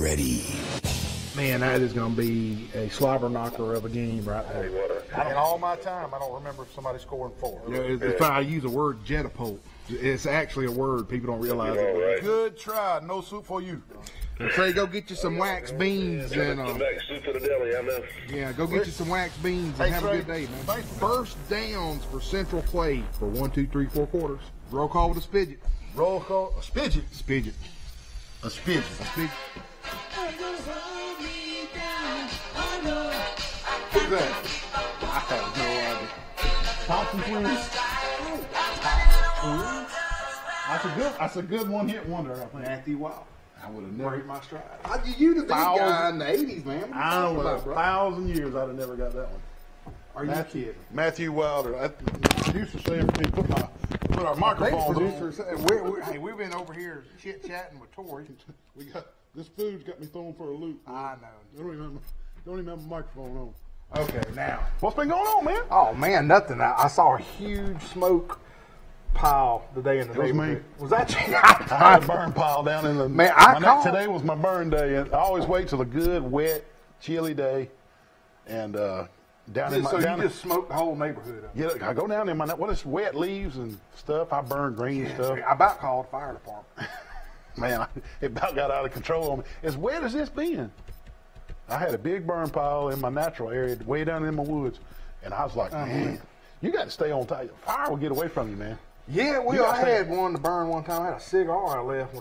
ready. Man, that is going to be a slobber knocker of a game right there. In all my time, I don't remember somebody scoring 4. Yeah, it's why I use the word jetapult. It's actually a word. People don't realize it. Good try. No soup for you. Say, go get you some wax beans and Soup to the deli, I know. yeah, go get you some wax beans and have a good day, man. First downs for Central Clay for 1, 2, 3, 4 quarters. Roll call with a spidget. Roll call. A spidget. Spidget. A spidget. A spidget. Who's that? I have no idea. Thompson twins. That's a good one-hit wonder, I think. Matthew Wally. I would have never hit my stride. You the big guy in the 80s, man. I don't know. 1,000 years, I'd have never got that one. Are you kidding? Matthew Wilder. The producer saying for me, put our microphones on. Hey, we've been over here chit-chatting with Tori. This food's got me thrown for a loop. I know. Don't even have a microphone on. Okay, now. What's been going on, man? Oh, man, nothing. I saw a huge smoke pile today in the neighborhood. Was that you? I had a burn pile down in the... Man, today was my burn day. And I always wait till a good, wet, chilly day. And down in my... So you just smoked the whole neighborhood up? Yeah, I go down there. When it's wet leaves and stuff, I burn green stuff. I about called the fire department. Man, it about got out of control on me. As wet as it's been. I had a big burn pile in my natural area, way down in my woods. And I was like, man, you got to stay on top. Fire will get away from you, man. Yeah, I had one to burn one time. I had a cigar I left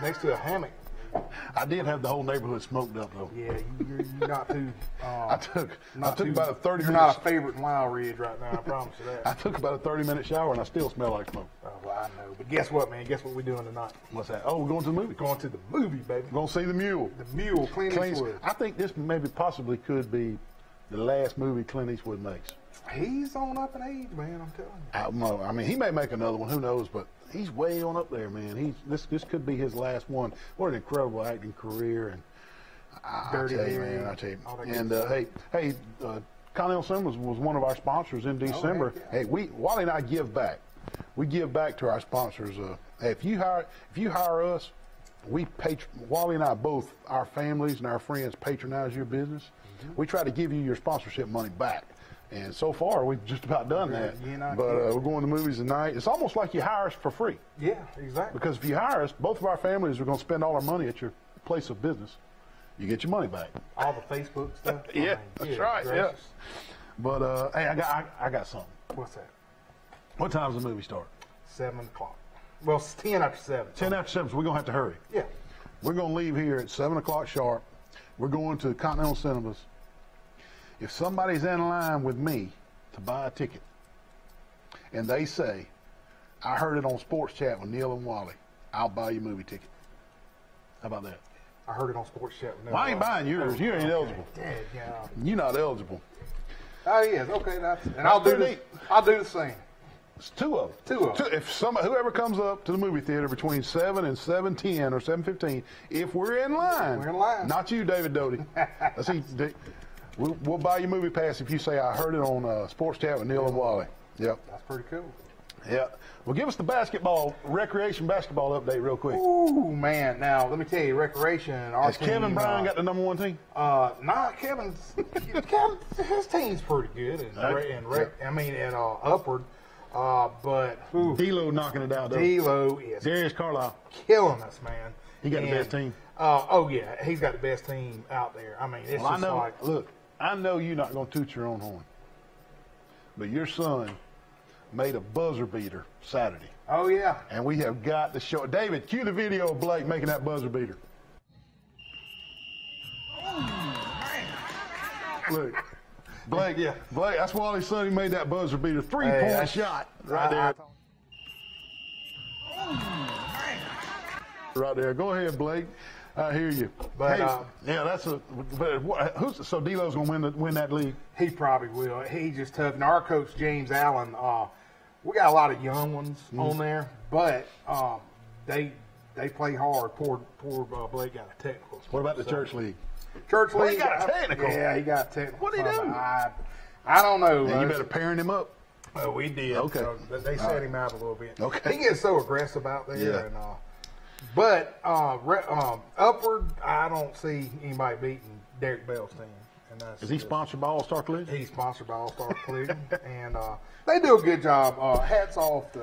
next to a hammock. I did have the whole neighborhood smoked up, though. Yeah, you're not too... I took about a 30 You're minute... not a favorite in Wild Ridge right now, I promise you that. I took about a 30-minute shower, and I still smell like smoke. Oh, well, I know. But guess what, man? Guess what we're doing tonight? What's that? Oh, we're going to the movie. Going to the movie, baby. We're going to see The Mule. The Mule, Clint Eastwood. I think this maybe possibly could be the last movie Clint Eastwood makes. He's on up in age, man, I'm telling you. I mean, he may make another one, who knows, but he's way on up there, man. This could be his last one. What an incredible acting career. And I tell you, man, I tell you. And hey, Connell Simmons was one of our sponsors in December. Hey, Wally and I give back. We give back to our sponsors. Hey, if you hire us, Wally and I both, our families and our friends patronize your business. We try to give you your sponsorship money back. And so far, we've just about done that. But we're going to movies tonight. It's almost like you hire us for free. Yeah, exactly. Because if you hire us, both of our families are going to spend all our money at your place of business. You get your money back. All the Facebook stuff? Yeah, that's right. Gracious. Yeah. But, hey, I got something. What's that? What time does the movie start? 7 o'clock. Well, it's 10 after 7. 10 after 7, so we're going to have to hurry. Yeah. We're going to leave here at 7 o'clock sharp. We're going to Continental Cinemas. If somebody's in line with me to buy a ticket and they say, I heard it on Sports Chat with Neal and Wally, I'll buy you a movie ticket. How about that? I heard it on Sports Chat with Neal. Well, I ain't buying yours. You ain't eligible. You're not eligible. Oh, yes. Okay. And I'll do the same. It's two of them. If whoever comes up to the movie theater between 7 and 7:10 or 7:15, if we're in line. We're in line. Not you, David Doty. Let's see. We'll buy you movie pass if you say I heard it on Sports Chat with Neal and Wally. Yep. That's pretty cool. Yeah. Well, give us the recreation basketball update real quick. Ooh, man. Now, let me tell you, recreation. Has Kevin Bryan got the #1 team? Nah, his team's pretty good and upward. But D-Lo knocking it out, though. D-Lo is Darius Carlisle killing us, man. He got the best team. Oh yeah, he's got the best team out there. I mean, it's just like, look, I know you're not going to toot your own horn, but your son made a buzzer beater Saturday. Oh yeah. And we have got to show. David, cue the video of Blake making that buzzer beater. Look. Blake, that's Wally's son who made that buzzer beater. Three-point shot right there. Right there. Go ahead, Blake. I hear you. But so D-Lo's gonna win that league. He probably will. He's just tough. And our coach James Allen, we got a lot of young ones on there, but they play hard. Poor Blake got a technical. What about the church league? Church league. He got a technical. Yeah, he got a technical. What did he do? I don't know. You better pairing him up. Oh, we did. Okay. So they set him out a little bit. Okay. He gets so aggressive out there. Yeah. And, But Upward, I don't see anybody beating Derek Bell's team. And that's Is he sponsored by All Star Collision? He's sponsored by All Star Collision, and they do a good job. Hats off to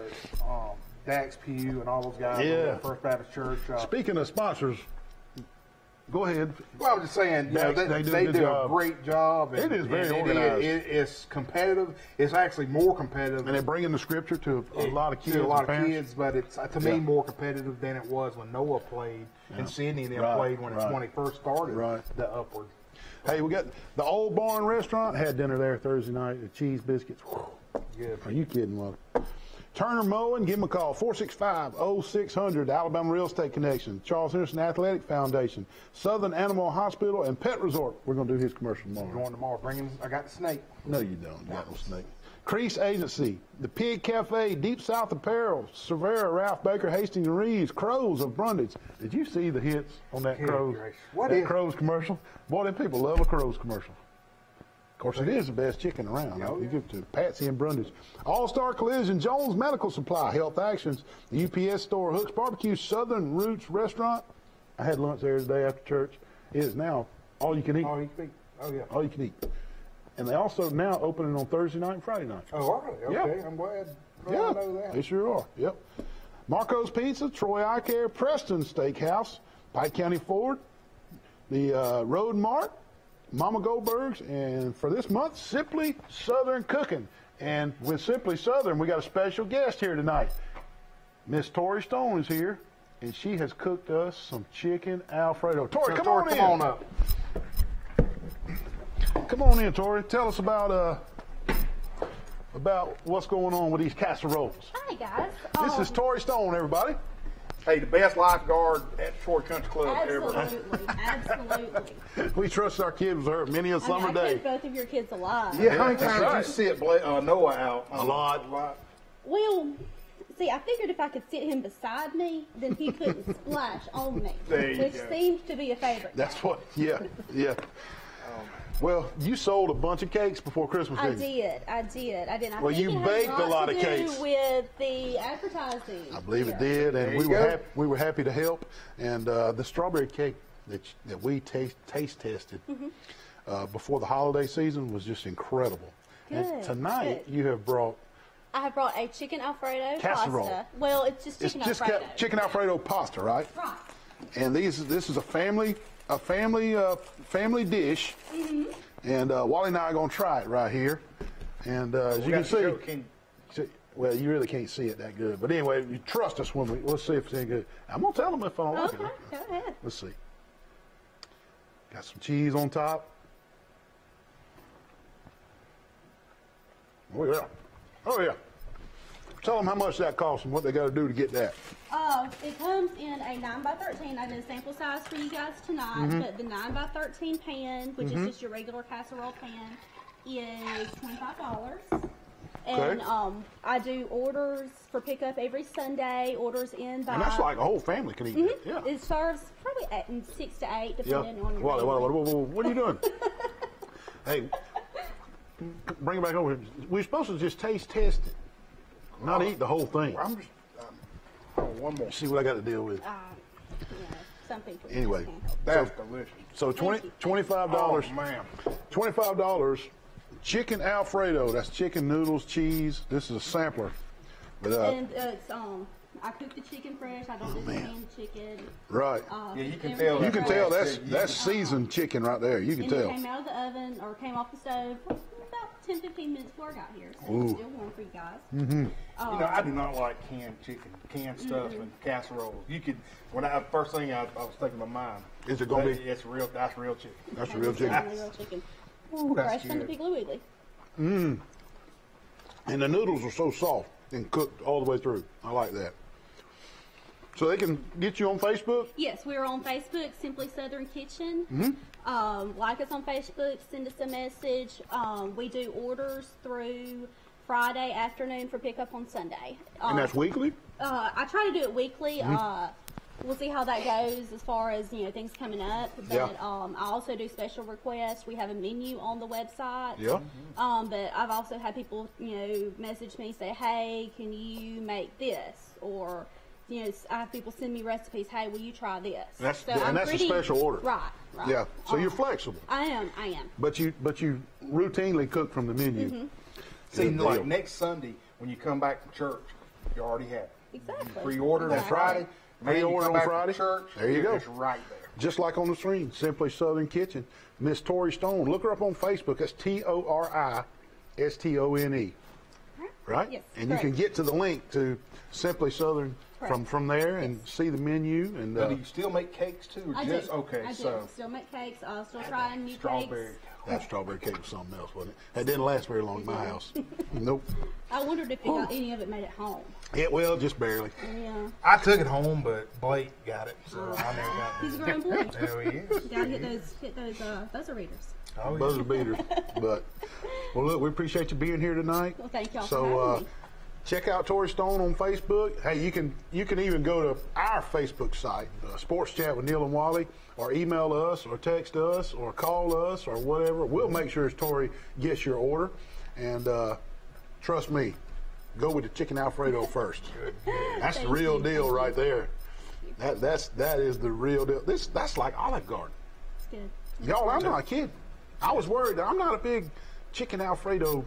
Dax Pugh and all those guys at First Baptist Church. Speaking of sponsors, go ahead. Well, I was just saying, they do a great job. It is very organized. It's competitive. It's actually more competitive. And they're bringing the scripture to a lot of kids. To a lot of kids, but it's to me more competitive than it was when Noah played and Sydney and them played when it first started. The Upward. Hey, we got the Old Barn Restaurant. Had dinner there Thursday night. The cheese biscuits. Good. Are you kidding, Wally? Turner Mowing, give them a call, 465-0600, Alabama Real Estate Connection, Charles Henderson Athletic Foundation, Southern Animal Hospital, and Pet Resort. We're going to do his commercial tomorrow. Going tomorrow. I got the snake. No, you don't. You got no snake. Crease Agency, The Pig Cafe, Deep South Apparel, Cervera, Ralph Baker, Hastings and Reeves, Crows of Brundage. Did you see the hits on that Crows? Crows commercial? Boy, them people love a Crows commercial. Of course, it is the best chicken around. You give it to Patsy and Brundage. All-Star Collision, Jones Medical Supply, Health Actions, the UPS Store, Hooks Barbecue, Southern Roots Restaurant. I had lunch there today after church. It is now all you can eat. All you can eat. Oh, yeah. All you can eat. And they also now opening on Thursday night and Friday night. Oh, all right. Okay. Yeah. I'm glad I know that. They sure are. Yep. Marco's Pizza, Troy Eye Care, Preston Steakhouse, Pike County Ford, the Road Mart, Mama Goldberg's, and for this month, Simply Southern Cooking. And with Simply Southern, we got a special guest here tonight. Miss Tori Stone is here, and she has cooked us some chicken Alfredo. Tori, come on up. Come on in, Tori. Tell us about what's going on with these casseroles. Hi, guys. This is Tori Stone, everybody. Hey, the best lifeguard at Troy Country Club ever. Absolutely. We trust our kids with her many a summer I day. kept both of your kids alive. Yeah, how many times did you sit Noah out? A lot. Well, see, I figured if I could sit him beside me, then he couldn't splash on me, which seems to be a favorite. That's what, yeah. Well, you sold a bunch of cakes before Christmas, didn't you? I did. Well, you baked a lot of cakes. With the advertising. I believe it did, and we were happy to help. And the strawberry cake that we taste tested before the holiday season was just incredible. Good. And tonight you have brought. I have brought a chicken Alfredo casserole. pasta. Well, it's just chicken Alfredo. Chicken Alfredo pasta, right? Right. And this is a family dish. And Wally and I are going to try it right here. And as you can see, well, you really can't see it that good. But anyway, you trust us when let's see if it's any good. I'm going to tell them if I don't like it. Okay, go ahead. Let's see. Got some cheese on top. Oh, yeah. Oh, yeah. Tell them how much that costs and what they got to do to get that. It comes in a 9x13. I did a sample size for you guys tonight, but the 9x13 pan, which is just your regular casserole pan, is $25. And I do orders for pickup every Sunday. Orders in by. And that's like a whole family can eat it. Yeah. It serves probably 6 to 8, depending on your. What are you doing? Hey, bring it back over here. We're supposed to just test it, not eat the whole thing. I'm just. One more. See what I got to deal with. Some people. Anyway, that's delicious. So $25. Oh, man. $25. Chicken Alfredo. That's chicken, noodles, cheese. This is a sampler. But, and it's I cook the chicken fresh. I don't do canned chicken. Right. Yeah, you can tell. You can tell that's seasoned chicken right there. You can tell. It came out of the oven or came off the stove about 10-15 minutes before I got here. So it's still warm for you guys. You know, I do not like canned chicken, canned stuff, and casseroles. You could. First thing I was thinking in my mind. Is it going to be? It's real. That's real chicken. That's real chicken. Real chicken. Ooh, that's fresh from the Piggly Wiggly. And the noodles are so soft and cooked all the way through. I like that. So they can get you on Facebook? Yes, we're on Facebook, Simply Southern Kitchen. Like us on Facebook, send us a message. We do orders through Friday afternoon for pickup on Sunday. And that's weekly? I try to do it weekly. We'll see how that goes as far as things coming up. But I also do special requests. We have a menu on the website. Yeah. But I've also had people message me, say, hey, can you make this, or you know, I have people send me recipes. Hey, will you try this? That's a special order. Right. Yeah. So you're flexible. I am. But you routinely cook from the menu. Mm-hmm. See, like next Sunday when you come back from church, you already have it. Exactly. You pre-order on Friday. Pre-order on Friday. Church, there you go. It's right there. Just like on the screen, Simply Southern Kitchen. Miss Tori Stone. Look her up on Facebook. That's TORISTONE. Right? Yes. And you can get to the link to Simply Southern from there and see the menu. And do you still make cakes too? Or I just do. okay. I So do. Still make cakes. I'll still try new strawberry. cakes. that strawberry cake was something else, wasn't it? That didn't last very long in my house. Nope. I wondered if any of it made it home. Yeah, well, just barely. Yeah. I took it home, but Blake got it, so I never got it. He's a grown boy. Hell yeah. You gotta hit those buzzer readers. Oh, yeah. Buzzer beaters. But, well, look, we appreciate you being here tonight. Well, thank y'all for So, having me. check out Tori Stone on Facebook. Hey, you can even go to our Facebook site, Sports Chat with Neal and Wally, or email us, or text us, or call us, or whatever. We'll make sure Tori gets your order. And trust me, go with the chicken Alfredo first. That's the real deal right there. That is the real deal. That's like Olive Garden. It's good. Y'all, I'm not kidding. I was worried that I'm not a big chicken Alfredo.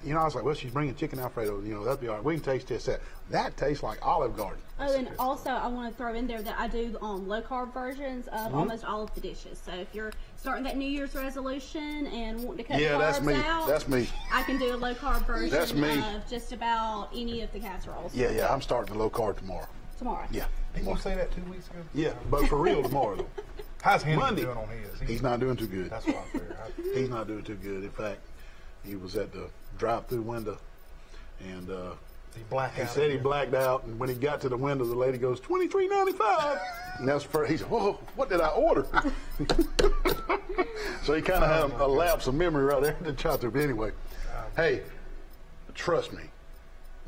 You know, I was like, well, she's bringing chicken Alfredo. You know, that'd be all right. We can taste this. That tastes like Olive Garden. Oh, and also I want to throw in there that I do low carb versions of almost all of the dishes. So if you're starting that New Year's resolution and wanting to cut carbs that's me. out, That's me. I can do a low carb version That's me. of just about any of the casseroles. Yeah. I'm starting the low carb tomorrow. Tomorrow. Yeah. Didn't you say that 2 weeks ago? Yeah, but for real tomorrow. Though. How's Henry Monday. doing on his? He's not doing too good. That's what I figured. He's not doing too good. In fact, he was at the drive-through window, and he said he blacked out. And when he got to the window, the lady goes, $23.95, and that's for. He said, "Whoa, what did I order?" So he kind of had a lapse of memory right there at the drive-through. But anyway, hey, trust me,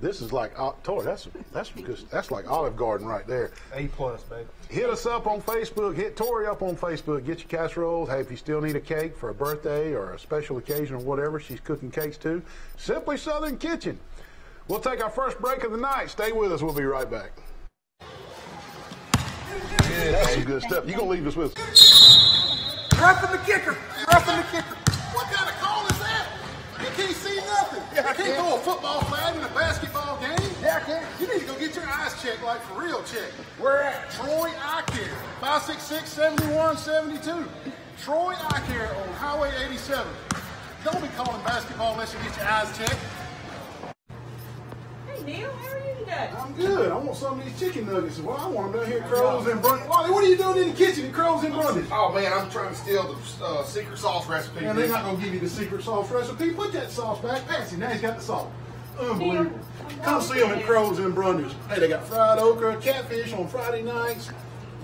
this is like Tori. That's like Olive Garden right there. A+, baby. Hit us up on Facebook. Hit Tori up on Facebook. Get your casseroles. Hey, if you still need a cake for a birthday or a special occasion or whatever, she's cooking cakes too. Simply Southern Kitchen. We'll take our first break of the night. Stay with us. We'll be right back. That's some good stuff. You gonna leave us with us? Roughing the kicker. Roughing the kicker. What kind of call is that? You can't see nothing. Yeah, I can't throw a football flag in a basketball game. Yeah, I can. You need to go get your eyes checked, like for real check. We're at Troy Eye Care, 566-7172. Troy Eye Care on Highway 87. Don't be calling basketball unless you get your eyes checked. Hey Neal, how are you today? I'm good. I want some of these chicken nuggets. Well, I want them down here at Crows and Brundage. Wally, what are you doing in the kitchen at Crows and Brundage? Oh man, I'm trying to steal the secret sauce recipe. And they're not going to give you the secret sauce recipe. Put that sauce back. Patsy, now he's got the sauce. Unbelievable. Come see them at Crows and Brundage. Hey, they got fried okra, catfish on Friday nights,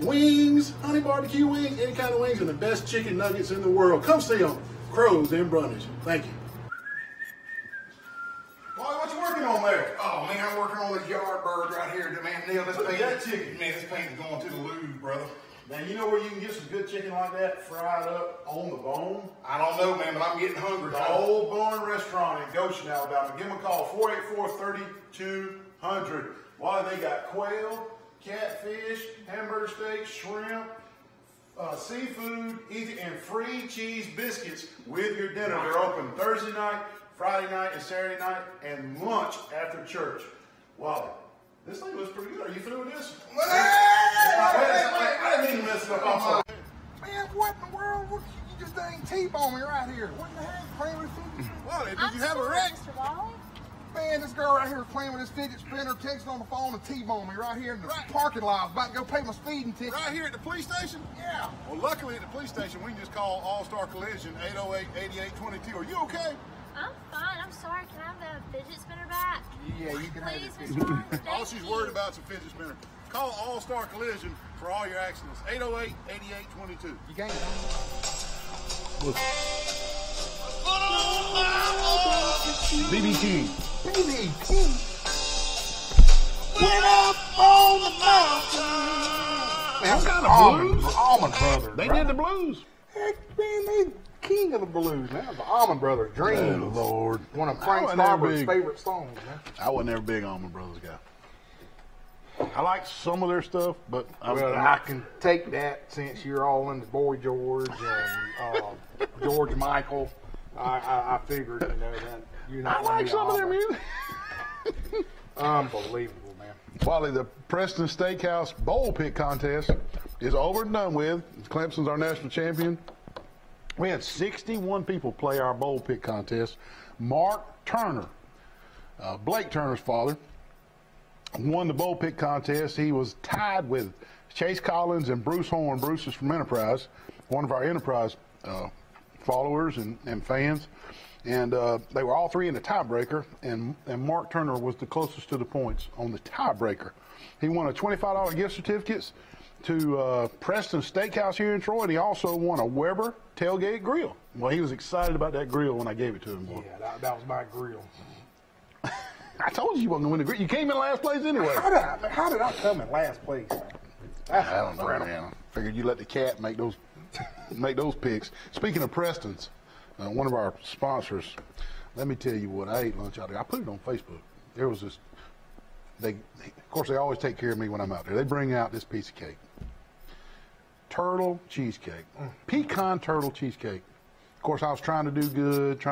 wings, honey barbecue wings, any kind of wings, and the best chicken nuggets in the world. Come see them. Crows and Brundage. Thank you. Wally, what you working on there? Oh man, I'm working on this yard bird right here. Man, Neal, this Look at paint, that chicken. man, this paint is going to the loo, brother. Now, you know where you can get some good chicken like that fried up on the bone? I don't know, man, but I'm getting hungry. The Old Barn Restaurant in Goshen, Alabama. Give them a call, 484-3200. Why, they got quail, catfish, hamburger steak, shrimp, seafood, and free cheese biscuits with your dinner. They're open Thursday night, Friday night, and Saturday night, and lunch after church. Wally, this thing looks pretty good. Are you through with this? Wait, I didn't mean to mess it up. I'm sorry. man, what in the world? You just dang T-bone me right here. What the heck? Playing with fidget spinner? Wally, did you have a wreck? Mr. Wally? Man, this girl right here is playing with this fidget spinner, texting on the phone and T-bone me right here in the parking lot. I was about to go pay my speeding ticket. Right here at the police station? Yeah. Well, luckily at the police station, we can just call All-Star Collision, 808-8822. Are you okay? I'm fine. I'm sorry. Can I have the fidget spinner back? Yeah, you can have Please, it. Mr. Wally. All Thank she's you. worried about is a fidget spinner. Call All-Star Collision for all your accidents, 808-8822. You can't. BB King. BB. Went up on the mountain. Man, what kind of blues? Almond Brothers. They right? did the blues. Heck, man, they king of the blues, man. The Almond Brothers, Dreams. Oh, Lord. One of Frank I wasn't never Scarber's big. favorite songs, man. I wasn't never a big Allman Brothers guy. I like some of their stuff, but I can take that since you're all into Boy George and George Michael. I figured, that you're not. I like some of their music. Unbelievable, man. Wally, the Preston Steakhouse Bowl Pick Contest is over and done with. Clemson's our national champion. We had 61 people play our Bowl Pick Contest. Mark Turner, Blake Turner's father, won the Bowl Pick Contest. He was tied with Chase Collins and Bruce Horn. Bruce is from Enterprise, one of our Enterprise followers and fans. And they were all three in the tiebreaker, and Mark Turner was the closest to the points on the tiebreaker. He won a $25 gift certificates to Preston Steakhouse here in Troy, and he also won a Weber tailgate grill. Well, he was excited about that grill when I gave it to him. Boy. Yeah, that was my grill. I told you wasn't going to win the grill. You came in last place anyway. How did I come in last place, man? I don't know, man. I figured you let the cat make those picks. Speaking of Preston's, one of our sponsors, let me tell you what, I ate lunch out there. I put it on Facebook. There was this, of course, they always take care of me when I'm out there. They bring out this piece of cake. Turtle cheesecake. Pecan turtle cheesecake. Of course, I was trying to do good,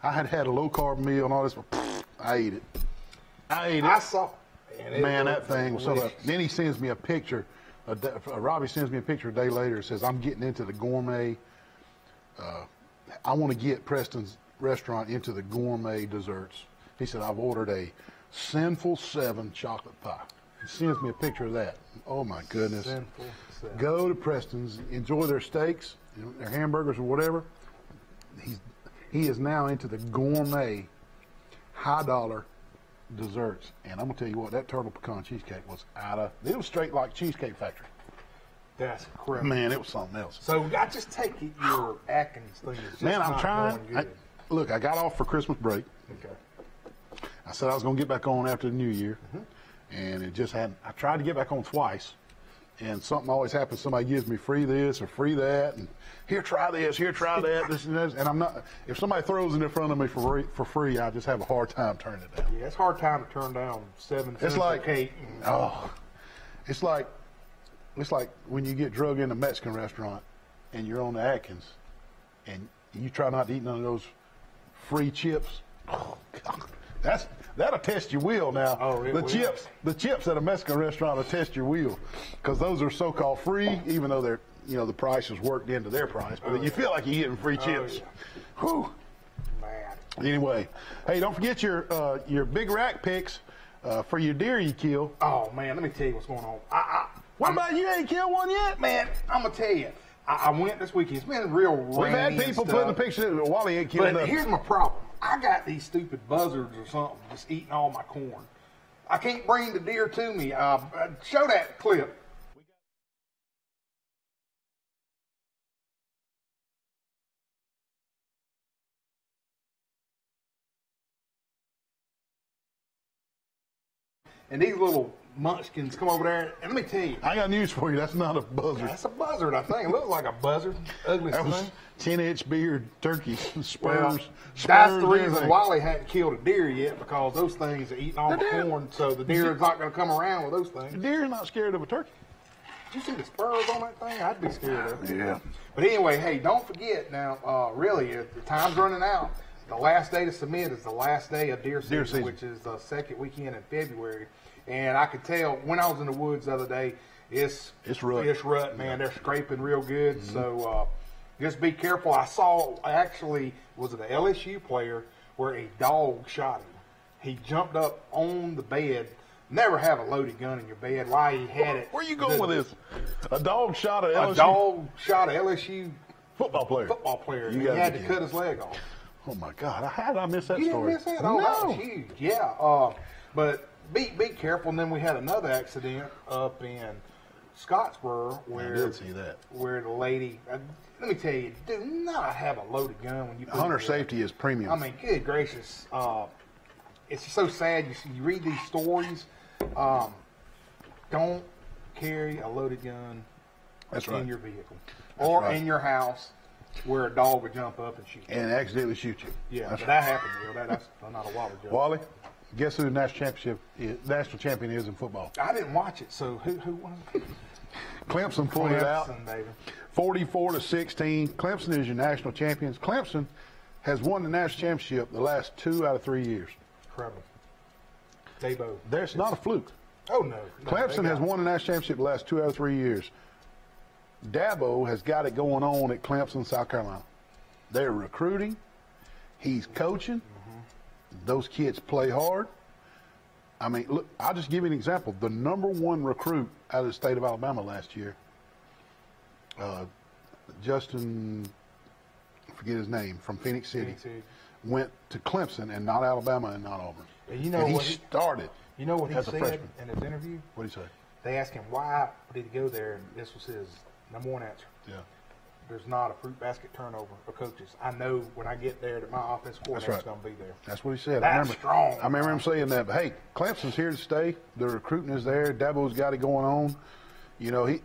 I had a low-carb meal and all this, but I ate it. I saw it. Man, that thing was so good. Then he sends me a picture. Robbie sends me a picture a day later. It says, I'm getting into the gourmet. I want to get Preston's restaurant into the gourmet desserts. He said, I've ordered a Sinful 7 chocolate pie. He sends me a picture of that. Oh, my goodness. Sinful 7. Go to Preston's. Enjoy their steaks, their hamburgers or whatever. He is now into the gourmet, high-dollar desserts. And I'm going to tell you what, that turtle pecan cheesecake was it was straight like Cheesecake Factory. That's correct. Man, it was something else. So I just take it your Atkins thing is just Man, I'm not trying. going good. I got off for Christmas break. Okay. I said I was going to get back on after the New Year. And it just hadn't. I tried to get back on twice. And something always happens. Somebody gives me free this or free that. And here, try this. Here, try that. This and this. And I'm not. If somebody throws it in front of me for free, I just have a hard time turning it down. Yeah, it's a hard time to turn down 7 cents like a cake. It's like when you get drug in a Mexican restaurant and you're on the Atkins and you try not to eat none of those free chips. Oh, God. That'll test your will now. Oh, it will. The chips at a Mexican restaurant will test your will because those are so-called free, even though they're, the price is worked into their price. But you feel like you're getting free chips. Yeah. Whew. Man. Anyway, hey, don't forget your big rack picks for your deer you kill. Oh, man, let me tell you what's going on. What about you? Ain't killed one yet? Man, I'm going to tell you. I went this weekend. It's been real rainy. We've had people putting the picture that Wally ain't killed nothing. But here's my problem. I got these stupid buzzards or something just eating all my corn. I can't bring the deer to me. Show that clip. And these little munchkins come over there, and let me tell you. I got news for you. That's not a buzzard. That's a buzzard, I think. It looks like a buzzard. Ugly That thing. was 10-inch beard turkey. Spurs. Well, spurs that's the reason everything. Wally hadn't killed a deer yet, because those things are eating all the corn, so the deer is not going to come around with those things. The deer's not scared of a turkey. Did you see the spurs on that thing? I'd be scared of it. Yeah. But anyway, hey, don't forget now, really, the time's running out. The last day to submit is the last day of deer season, which is the second weekend in February. And I could tell when I was in the woods the other day, it's rut. It's rut, man. They're scraping real good. So just be careful. I saw, actually, was it an LSU player where a dog shot him? He jumped up on the bed. Never have a loaded gun in your bed. Why he had it? Where are you going with this? A dog shot an LSU? A dog shot an LSU football player. He had to cut his leg off. Oh, my God. How did I miss that You story? didn't miss that? Oh, that was huge. Yeah. But be careful. And then we had another accident up in Scottsboro where I did see that. Where the lady, let me tell you, do not have a loaded gun when you put Hunter safety is premium. I mean, good gracious. It's so sad. You read these stories. Don't carry a loaded gun in your vehicle or in your house where a dog would jump up and shoot you. And accidentally shoot you. Yeah, that happened. That's not a while ago. Wally, Guess who the national champion is in football? I didn't watch it, so who won? Clemson pulled it out. Baby. 44-16. Clemson is your national champions. Clemson has won the national championship the last 2 out of 3 years. Incredible. Dabo. There's not a fluke. Oh, no. Clemson has won the national championship the last 2 out of 3 years. Dabo has got it going on at Clemson, South Carolina. They're recruiting. He's coaching. Those kids play hard. I mean, look, I'll just give you an example. The #1 recruit out of the state of Alabama last year, Justin, I forget his name, from Phoenix City, went to Clemson and not Alabama and not Auburn. And you know and what he started. You know what he as a said freshman. in his interview? What did he say? They asked him why did he go there, and this was his #1 answer. Yeah. There's not a fruit basket turnover for coaches. I know when I get there that my offense coordinator's going to be there. That's what he said. That's strong. I remember him saying that. But hey, Clemson's here to stay. The recruiting is there. Dabo's got it going on. You know,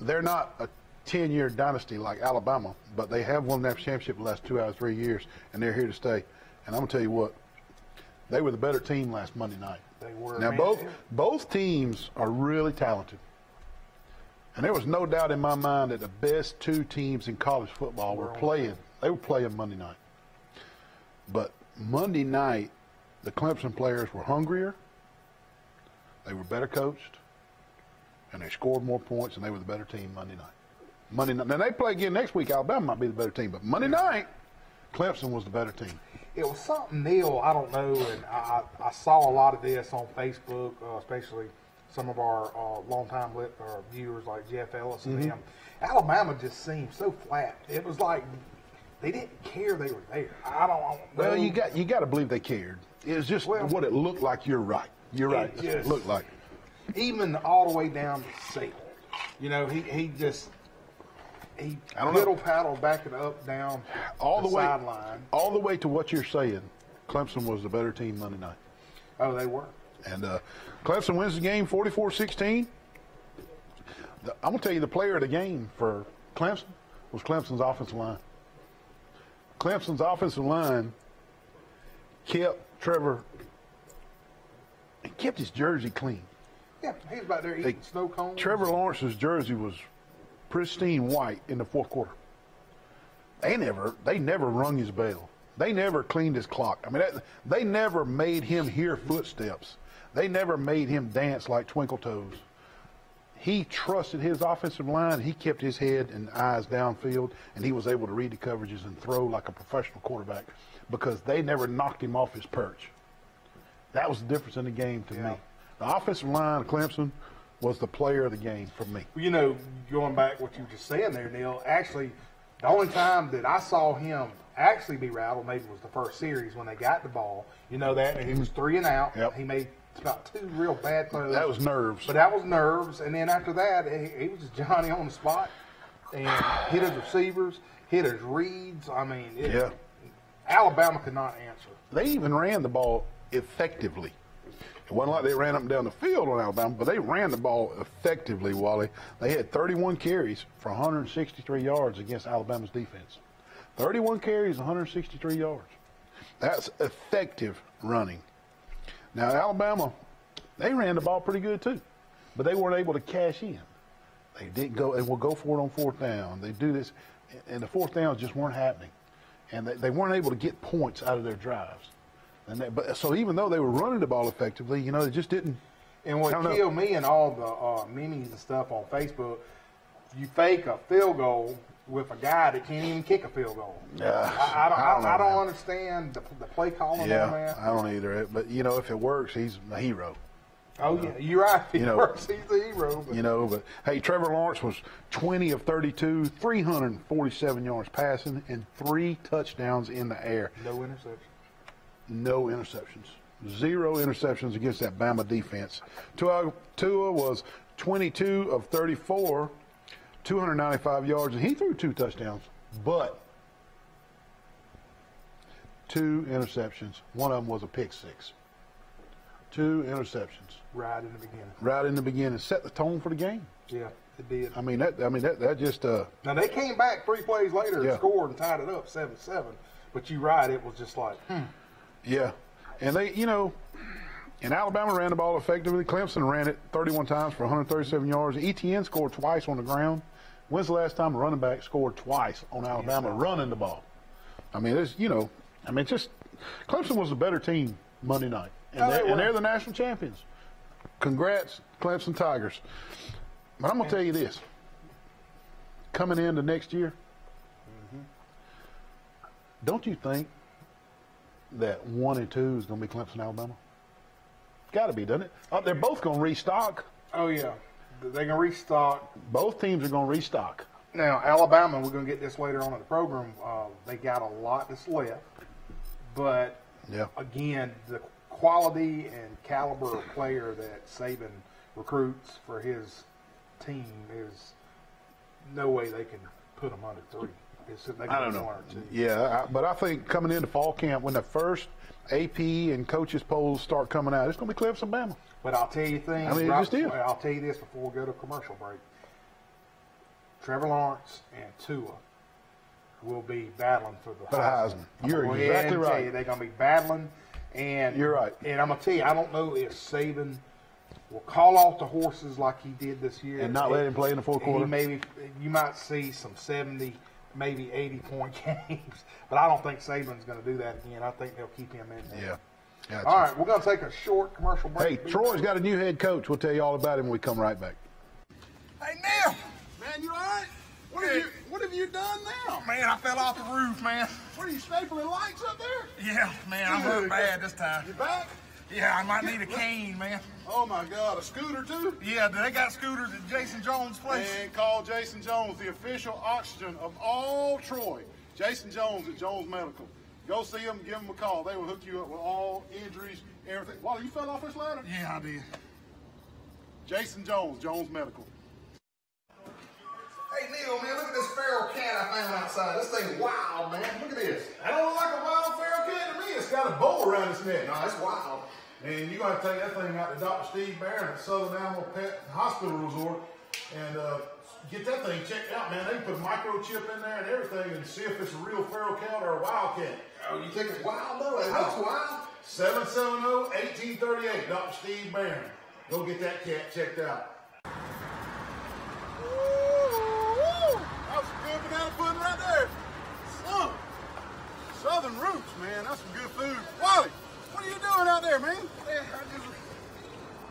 they're not a 10-year dynasty like Alabama, but they have won that championship the last 2 out of 3 years, and they're here to stay. And I'm gonna tell you what, they were the better team last Monday night. They were. Now both teams are really talented. And there was no doubt in my mind that the best 2 teams in college football were playing. They were playing Monday night. But Monday night, the Clemson players were hungrier. They were better coached. And they scored more points, and they were the better team Monday night. Now, they play again next week. Alabama might be the better team. But Monday night, Clemson was the better team. It was something, Neal, I don't know, and I saw a lot of this on Facebook, especially some of our longtime viewers like Jeff Ellis and them. Alabama just seemed so flat. It was like they didn't care they were there. I don't know. Well, you got to believe they cared. It was just what it looked like. You're right. You're right. That's what it looked like. Even all the way down to Sale. You know, he little paddle backing up down all the sideline. All the way to what you're saying. Clemson was the better team Monday night. Oh, they were. And Clemson wins the game 44-16. I'm going to tell you the player of the game for Clemson was Clemson's offensive line. Clemson's offensive line kept his jersey clean. Yeah, he was back there eating snow cones. Trevor Lawrence's jersey was pristine white in the fourth quarter. They never rung his bell. They never cleaned his clock. I mean, they never made him hear footsteps. They never made him dance like Twinkle Toes. He trusted his offensive line. He kept his head and eyes downfield, and he was able to read the coverages and throw like a professional quarterback because they never knocked him off his perch. That was the difference in the game to me. The offensive line of Clemson was the player of the game for me. You know, going back what you were just saying there, Neal, actually, the only time that I saw him actually be rattled maybe was the first series when they got the ball. You know that, and he was 3 and out. Yep. He made about 2 real bad throws. That was nerves. But that was nerves, and then after that, he was just Johnny on the spot and hit his receivers, hit his reads. I mean, Alabama could not answer. They even ran the ball effectively. It wasn't like they ran up and down the field on Alabama, but they ran the ball effectively, Wally. They had 31 carries for 163 yards against Alabama's defense. 31 carries, 163 yards. That's effective running. Now, Alabama, they ran the ball pretty good too, but they weren't able to cash in. They didn't go, and will go for it on 4th down. They do this, and the 4th downs just weren't happening. And they weren't able to get points out of their drives. So even though they were running the ball effectively, you know, they just didn't. And what killed me and all the memes and stuff on Facebook, you fake a field goal with a guy that can't even kick a field goal. Yeah, I don't understand the play calling on that. I don't either. But, you know, if it works, he's a hero. Oh, yeah, you're right. If it works, he's the hero. But. You know, but, hey, Trevor Lawrence was 20 of 32, 347 yards passing, and 3 touchdowns in the air. No interceptions. 0 interceptions against that Bama defense. Tua was 22 of 34, 295 yards, and he threw 2 touchdowns, but 2 interceptions. One of them was a pick 6. 2 interceptions. Right in the beginning. Right in the beginning. Set the tone for the game. Yeah, it did. I mean that just. Now they came back 3 plays later and scored and tied it up 7-7. But you're right. It was just like. Yeah, and they, you know, And Alabama ran the ball effectively. Clemson ran it 31 times for 137 yards. ETN scored twice on the ground. When's the last time a running back scored twice on Alabama running the ball? I mean, it's, just Clemson was a better team Monday night. And they're the national champions. Congrats, Clemson Tigers. But I'm going to tell you this. Coming into next year, don't you think that 1 and 2 is going to be Clemson, Alabama? Got to be, doesn't it? They're both going to restock. Oh, yeah. They're going to restock. Both teams are going to restock. Now, Alabama, we're going to get this later on in the program, they got a lot that's left. But, again, the quality and caliber of player that Saban recruits for his team is no way they can put them under 3. I don't know. Yeah, but I think coming into fall camp, when the first AP and coaches polls start coming out, it's going to be Clemson, Bama. But I'll tell you things. I mean, it just is. I'll tell you this before we go to commercial break. Trevor Lawrence and Tua will be battling for the Heisman. You're exactly right. They're going to be battling. And you're right. And I'm going to tell you, I don't know if Saban will call off the horses like he did this year. And not let him play in the fourth quarter. You might see some 70, maybe 80-point games. But I don't think Saban's going to do that again. I think they'll keep him in there. Yeah. Gotcha. All right, we're going to take a short commercial break. Hey, Troy's got a new head coach. We'll tell you all about him when we come right back. Hey, Neal. Man, you all right? What have you done now? Man, I fell off the roof, man. What are you, stapling lights up there? Yeah, man, I'm hurt bad this time. You back? Yeah, I might need a cane, man. Oh, my God, a scooter, too? Yeah, they got scooters at Jason Jones' place. And call Jason Jones, the official oxygen of all Troy. Jason Jones at Jones Medical. Go see them, give them a call. They will hook you up with all injuries, everything. Wally, you fell off this ladder? Yeah, I did. Jason Jones, Jones Medical. Hey, Neal, man, look at this feral cat I found outside. This thing's wild, man. Look at this. That don't look like a wild feral cat to me. It's got a bow around its neck. No, it's wild. And you're going to take that thing out to Dr. Steve Barron at Southern Animal Pet Hospital Resort and get that thing checked out, man. They can put a microchip in there and everything and see if it's a real feral cat or a wild cat. Oh, you think it's wild, though? It looks wild. 770-1838, Dr. Steve Barron. Go get that cat checked out. That's some good banana pudding right there. Southern roots, man. That's some good food. Wally, what are you doing out there, man?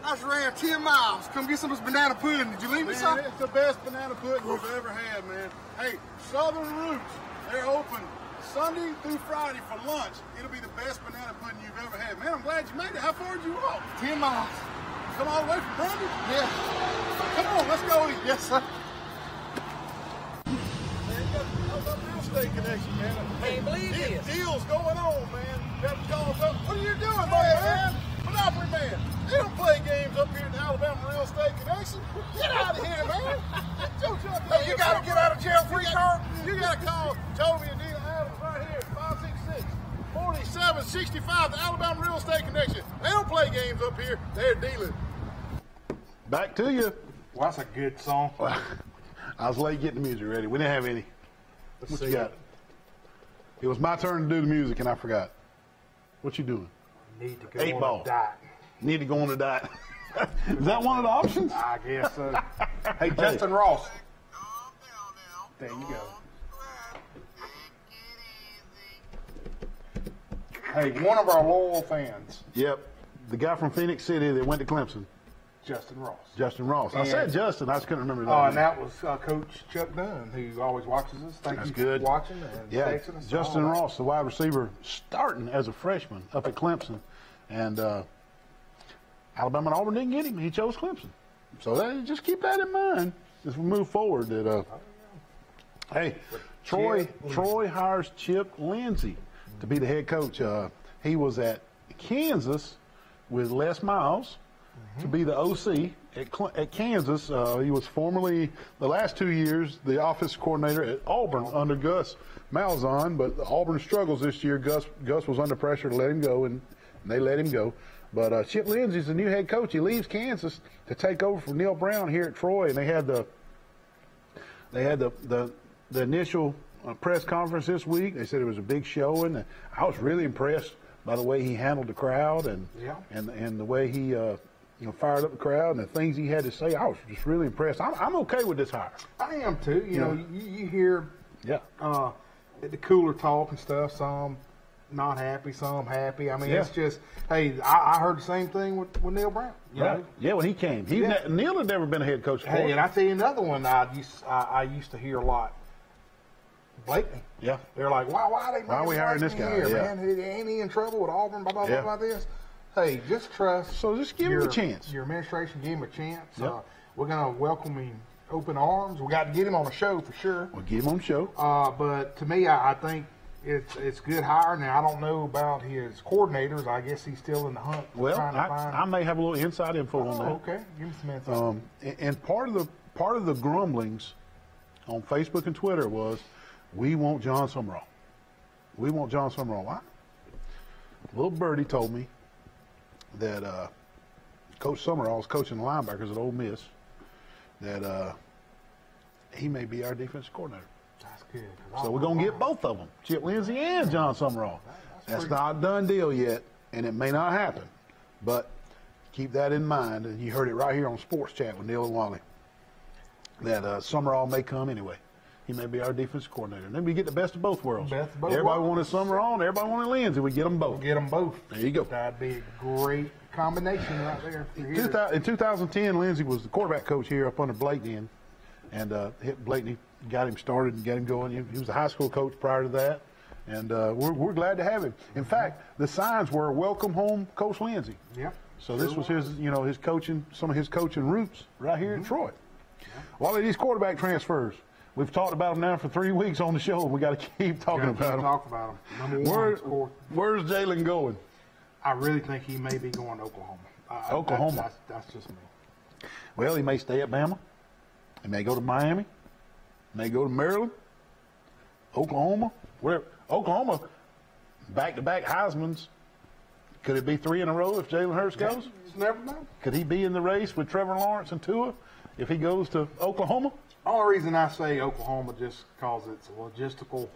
I just ran 10 miles. Come get some of this banana pudding. Did you leave me some? It's the best banana pudding we've ever had, man. Hey, Southern Roots, they're open Sunday through Friday for lunch. It'll be the best banana pudding you've ever had. Man, I'm glad you made it. How far did you walk? 10 miles. You come all the way from Brandon? Yeah. Come on, let's go eat. Yes, sir. Man, you got a real estate connection, man. Can't believe this. Deals going on, man. Got to call us up. What are you doing, man? Monopoly man. They don't play games up here at the Alabama Real Estate Connection. Get out of here, man. Hey, you got to get out of jail free card. You got to call Toby and Neal Adams right here at 566-4765, the Alabama Real Estate Connection. They don't play games up here. They're dealing. Back to you. Well, that's a good song. I was late getting the music ready. We didn't have any. Let's What see. you got? It was my turn to do the music, and I forgot. What you doing? Need to go 8 on ball. a diet. Need to go on a diet. Is that one of the options? I guess so. Hey, Justin Ross. There you go. Hey, one of our loyal fans, Yep. The guy from Phoenix City that went to Clemson, Justin Ross. Justin Ross. I And- said Justin. I just couldn't remember And that. that was Coach Chuck Dunn, who always watches us. Thank That's you good. for watching and Yeah, texting us. Justin all that. Ross, the wide receiver, starting as a freshman up at Clemson. And Alabama and Auburn didn't get him. He chose Clemson. So just keep that in mind as we move forward. Hey, Troy hires Chip Lindsey to be the head coach. He was at Kansas with Les Miles to be the OC at Kansas. He was formerly, the last 2 years, the offense coordinator at Auburn under Gus Malzahn. But Auburn struggles this year. Gus was under pressure to let him go, and they let him go. But Chip Lindsey's the new head coach. He leaves Kansas to take over for Neal Brown here at Troy, and they had the initial press conference this week. They said it was a big show, and I was really impressed by the way he handled the crowd and the way he fired up the crowd and the things he had to say. I was just really impressed. I'm okay with this hire. I am too. You know, you hear the cooler talk and stuff. Some not happy, some happy. I mean, it's just, hey, I heard the same thing with Neal Brown. You know? Yeah, when he came. Neal had never been a head coach before. Hey, and I tell you another one I used to hear a lot. Blakeney. Yeah. They're like, why are we hiring this guy? Here, man? Ain't he in trouble with Auburn, blah, blah, blah, blah, this? Hey, just trust. So just give him a chance. Your administration, give him a chance. Yep. We're going to welcome him open arms. We got to get him on the show for sure. We'll get him on the show. But to me, I think it's good hire. Now, I don't know about his coordinators. I guess he's still in the hunt. Well, I may have a little inside info on that. Okay. Give me some info. And part of the grumblings on Facebook and Twitter was, we want John Summerall. We want John Summerall. Why? Little birdie told me that Coach Summerall is coaching the linebackers at Ole Miss, that he may be our defensive coordinator. That's good. So we're going to get both of them, Chip Lindsey and John Summerall. That's not a done deal yet, and it may not happen. But keep that in mind, and you heard it right here on Sports Chat with Neal and Wally, that Summerall may come anyway. He may be our defensive coordinator. And then we get the best of both worlds. Everybody wanted Summerall, and everybody wanted Lindsey. We get them both. Get them both. There you go. That'd be a great combination right there. In 2010, Lindsey was the quarterback coach here up under Blakeney, and Blakeney got him started and got him going. He was a high school coach prior to that, and we're glad to have him. In fact, the signs were "Welcome home, Coach Lindsey." Yeah. So this was his coaching, some of his coaching roots right here in Troy. Yeah. Wally, these quarterback transfers. We've talked about them now for 3 weeks on the show. We got to keep talking about them. Talk about them. Number one, where's Jalen going? I really think he may be going to Oklahoma. Oklahoma. That's just me. Well, he may stay at Bama. He may go to Miami. He may go to Maryland. Oklahoma. Whatever. Oklahoma, back-to-back Heismans. Could it be 3 in a row if Jalen Hurts goes? Just never know. Could he be in the race with Trevor Lawrence and Tua if he goes to Oklahoma? The only reason I say Oklahoma just because it's a logistical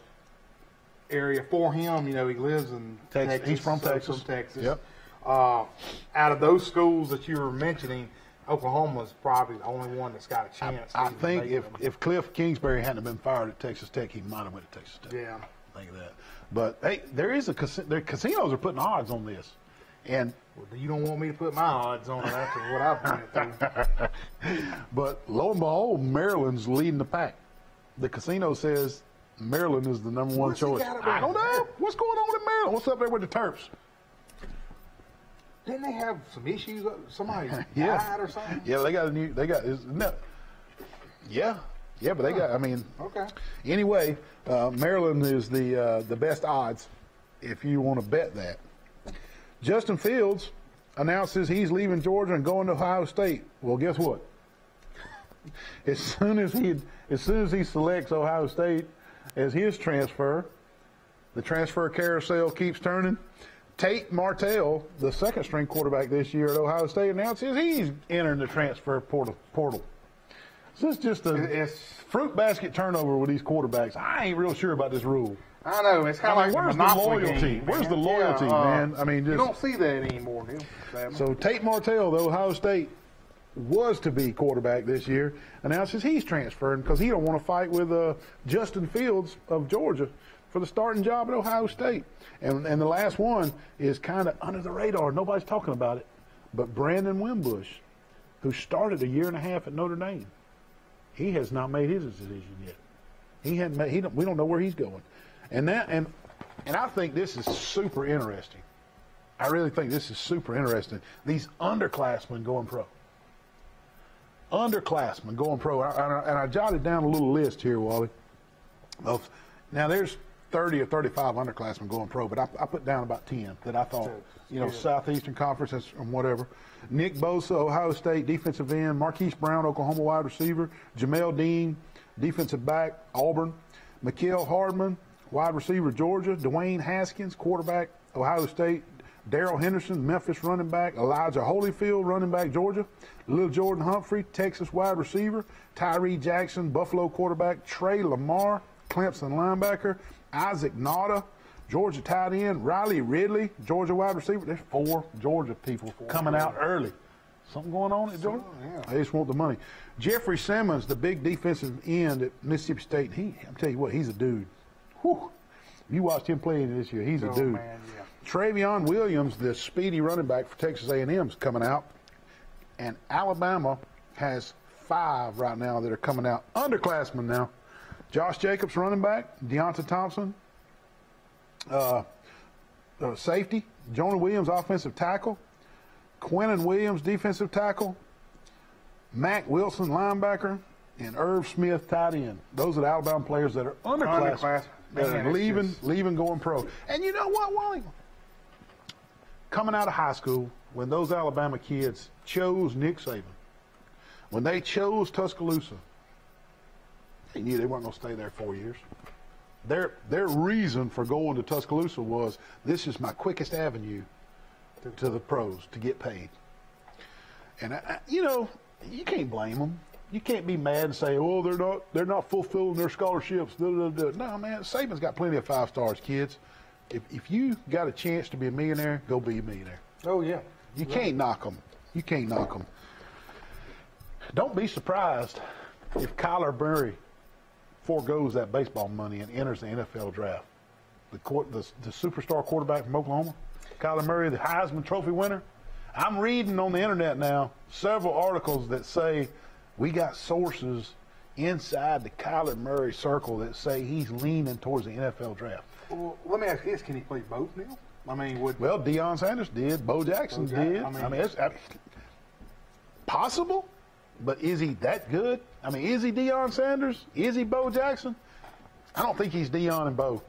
area for him. You know, he lives in Texas. He's from Texas. Yep. Out of those schools that you were mentioning, Oklahoma is probably the only one that's got a chance. I think if Cliff Kingsbury hadn't been fired at Texas Tech, he might have went to Texas Tech. Yeah. Think of that. But, hey, casinos are putting odds on this. And you don't want me to put my odds on it after what I've went through. But lo and behold, Maryland's leading the pack. The casino says Maryland is the number one choice. I don't know. What's going on in Maryland? What's up there with the Terps? Didn't they have some issues? Somebody died or something? Yeah, they got but they got, I mean. Okay. Anyway, Maryland is the best odds if you want to bet that. Justin Fields announces he's leaving Georgia and going to Ohio State. Well, guess what? As soon as he selects Ohio State as his transfer, the transfer carousel keeps turning. Tate Martell, the second-string quarterback this year at Ohio State, announces he's entering the transfer portal. So it's just a fruit basket turnover with these quarterbacks. I ain't real sure about this rule. I know. It's kind of like where's the loyalty? Game, where's the loyalty, man? I mean, you don't see that anymore, Neal. So Tate Martell, the Ohio State was to be quarterback this year, announces he's transferring because he don't want to fight with Justin Fields of Georgia for the starting job at Ohio State. And the last one is kind of under the radar. Nobody's talking about it. But Brandon Wimbush, who started a year and a half at Notre Dame, he has not made his decision yet. We don't know where he's going. And I think this is super interesting. I really think this is super interesting. These underclassmen going pro. Underclassmen going pro. And I jotted down a little list here, Wally. Now there's 30 or 35 underclassmen going pro, but I put down about 10 that I thought, Southeastern Conference and whatever. Nick Bosa, Ohio State, defensive end. Marquise Brown, Oklahoma wide receiver. Jamel Dean, defensive back, Auburn. Mikael Hardman, wide receiver, Georgia. Dwayne Haskins, quarterback, Ohio State. Darrell Henderson, Memphis running back. Elijah Holyfield, running back, Georgia. Lil Jordan Humphrey, Texas wide receiver. Tyree Jackson, Buffalo quarterback. Trey Lamar, Clemson linebacker. Isaac Nauta, Georgia tight end, Riley Ridley, Georgia wide receiver. There's 4 Georgia people coming out early. Something going on at Georgia? Yeah. They just want the money. Jeffrey Simmons, the big defensive end at Mississippi State, I'm telling you what, he's a dude. Whew. You watched him playing this year. He's a dude. Man, yeah. Travion Williams, the speedy running back for Texas A&M, is coming out. And Alabama has 5 right now that are coming out. Underclassmen now. Josh Jacobs, running back. Deonta Thompson, safety. Jonah Williams, offensive tackle. Quinnen Williams, defensive tackle. Mac Wilson, linebacker. And Irv Smith, tight end. Those are the Alabama players that are underclassmen. That are leaving, going pro. And you know what, Wally? Coming out of high school, when those Alabama kids chose Nick Saban, when they chose Tuscaloosa, they knew they weren't going to stay there 4 years. Their reason for going to Tuscaloosa was, this is my quickest avenue to the pros to get paid. And you know, you can't blame them. You can't be mad and say, oh, they're not fulfilling their scholarships. No, man, Saban's got plenty of 5 stars, kids. If you got a chance to be a millionaire, go be a millionaire. Oh, yeah. You can't knock them. You can't knock them. Don't be surprised if Kyler Murray forgoes that baseball money and enters the NFL draft. The superstar quarterback from Oklahoma, Kyler Murray, the Heisman Trophy winner. I'm reading on the internet now several articles that say we got sources inside the Kyler Murray circle that say he's leaning towards the NFL draft. Well, let me ask you this. Can he play both, Neal? I mean, well, Deion Sanders did. Bo Jackson did. I mean, it's possible, but is he that good? I mean, is he Deion Sanders? Is he Bo Jackson? I don't think he's Deion and Bo.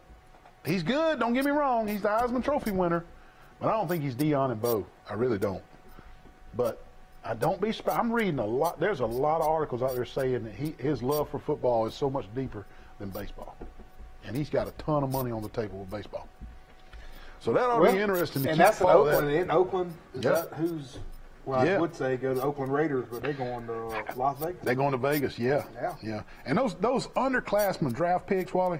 He's good, don't get me wrong. He's the Heisman Trophy winner, but I don't think he's Deion and Bo. I really don't. But I don't be surprised. I'm reading a lot. There's a lot of articles out there saying that his love for football is so much deeper than baseball. And he's got a ton of money on the table with baseball. So that ought to be interesting to and keep that's in Oakland. that. In Oakland, is Yep. that who's, well, I would say go to Oakland Raiders, but they're going to Las Vegas. They're going to Vegas, yeah. And those underclassmen draft picks, Wally,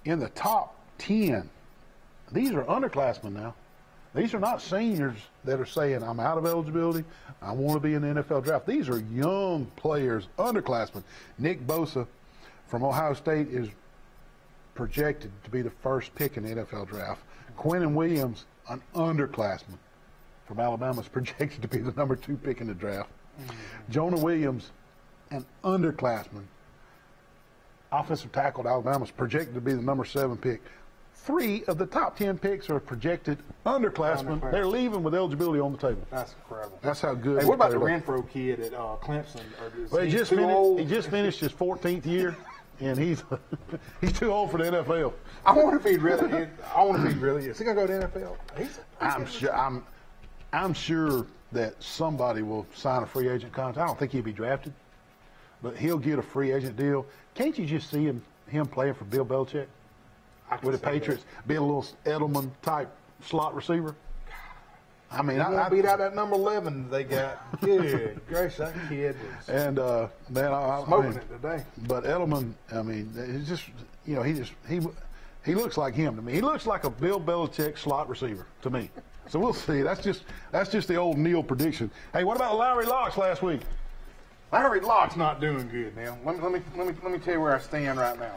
in the top 10, these are underclassmen now. These are not seniors that are saying, I'm out of eligibility, I want to be in the NFL draft. These are young players, underclassmen. Nick Bosa from Ohio State is projected to be the first pick in the NFL draft. Quinnen Williams, an underclassman from Alabama, is projected to be the number 2 pick in the draft. Jonah Williams, an underclassman, offensive tackle at Alabama, is projected to be the number 7 pick. 3 of the top 10 picks are projected underclassmen. They're leaving with eligibility on the table. That's incredible. That's how good. Hey, what about the Renfro kid at Clemson? Well, he just finished his 14th year, and he's too old for the NFL. I wonder if he really is. Is he gonna go to the NFL? I'm sure that somebody will sign a free agent contract. I don't think he'll be drafted, but he'll get a free agent deal. Can't you just see him playing for Bill Belichick with the Patriots, being a little Edelman type slot receiver? I mean, I beat out that number 11 they got. Good gracious, that kid was. And man, smoking it today. But Edelman, I mean, he's just, you know, he looks like him to me. He looks like a Bill Belichick slot receiver to me. So we'll see. That's just the old Neal prediction. Hey, what about Larry Locks last week? Larry Locke's not doing good now. Let me tell you where I stand right now.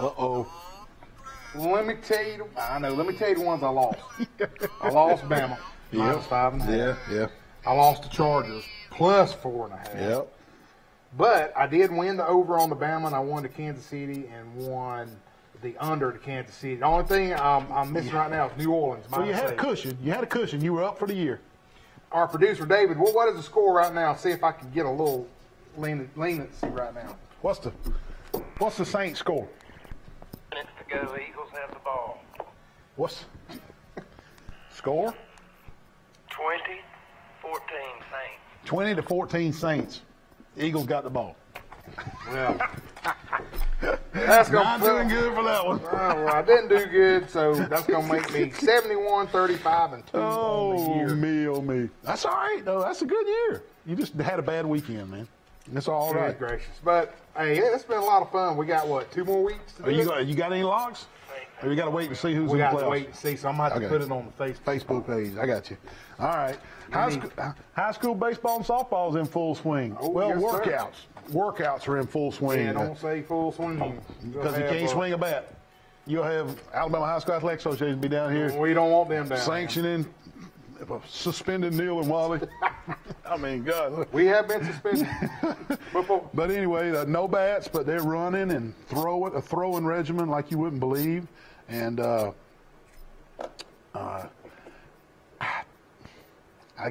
Uh-oh. Let me tell you the ones I lost. I lost Bama, -5.5. Yeah. I lost the Chargers, +4.5. Yep. But I did win the over on the Bama, and I won to Kansas City and won the under to Kansas City. The only thing I'm missing right now is New Orleans. So you had a cushion. You had a cushion. You were up for the year. Our producer, David, what is the score right now? See if I can get a little leniency right now. What's the Saints score? Minutes to go. Eagles have the ball. What's score? 20-14 Saints. 20-14 Saints. Eagles got the ball. Well, that's not doing good for that one. Well, I didn't do good, so that's going to make me 71-35-2 on the year. Oh, me. That's all right, though. That's a good year. You just had a bad weekend, man. That's all right. Gracious. But, hey, it's been a lot of fun. We got, 2 more weeks to do You got any locks? Or you got to wait to see who's We in the got playoffs? to wait to see, so I'm going to have to put it on the Facebook page. I got you. All right. High school baseball and softball is in full swing. Oh, well, yes, workouts. Sir. Workouts are in full swing. Yeah, don't say full swing. Because you can't swing a bat. You'll have Alabama High School Athletic Association be down here. We don't want them down. Sanctioning, suspending Neal and Wally. I mean, God. We have been suspended. But anyway, no bats, but they're running and a throwing regimen like you wouldn't believe. And I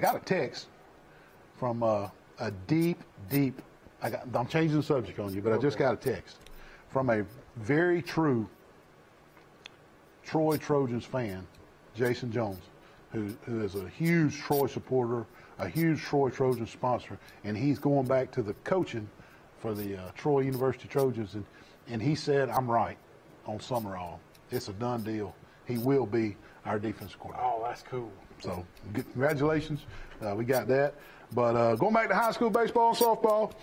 got a text from a deep, I'm changing the subject on you, but I just got a text from a very true Troy Trojans fan, Jason Jones, who is a huge Troy supporter, a huge Troy Trojans sponsor, and he's going back to the coaching for the Troy University Trojans, and he said, I'm right on Summerall. It's a done deal. He will be our defensive coordinator. Oh, that's cool. So, congratulations. We got that. But going back to high school baseball and softball,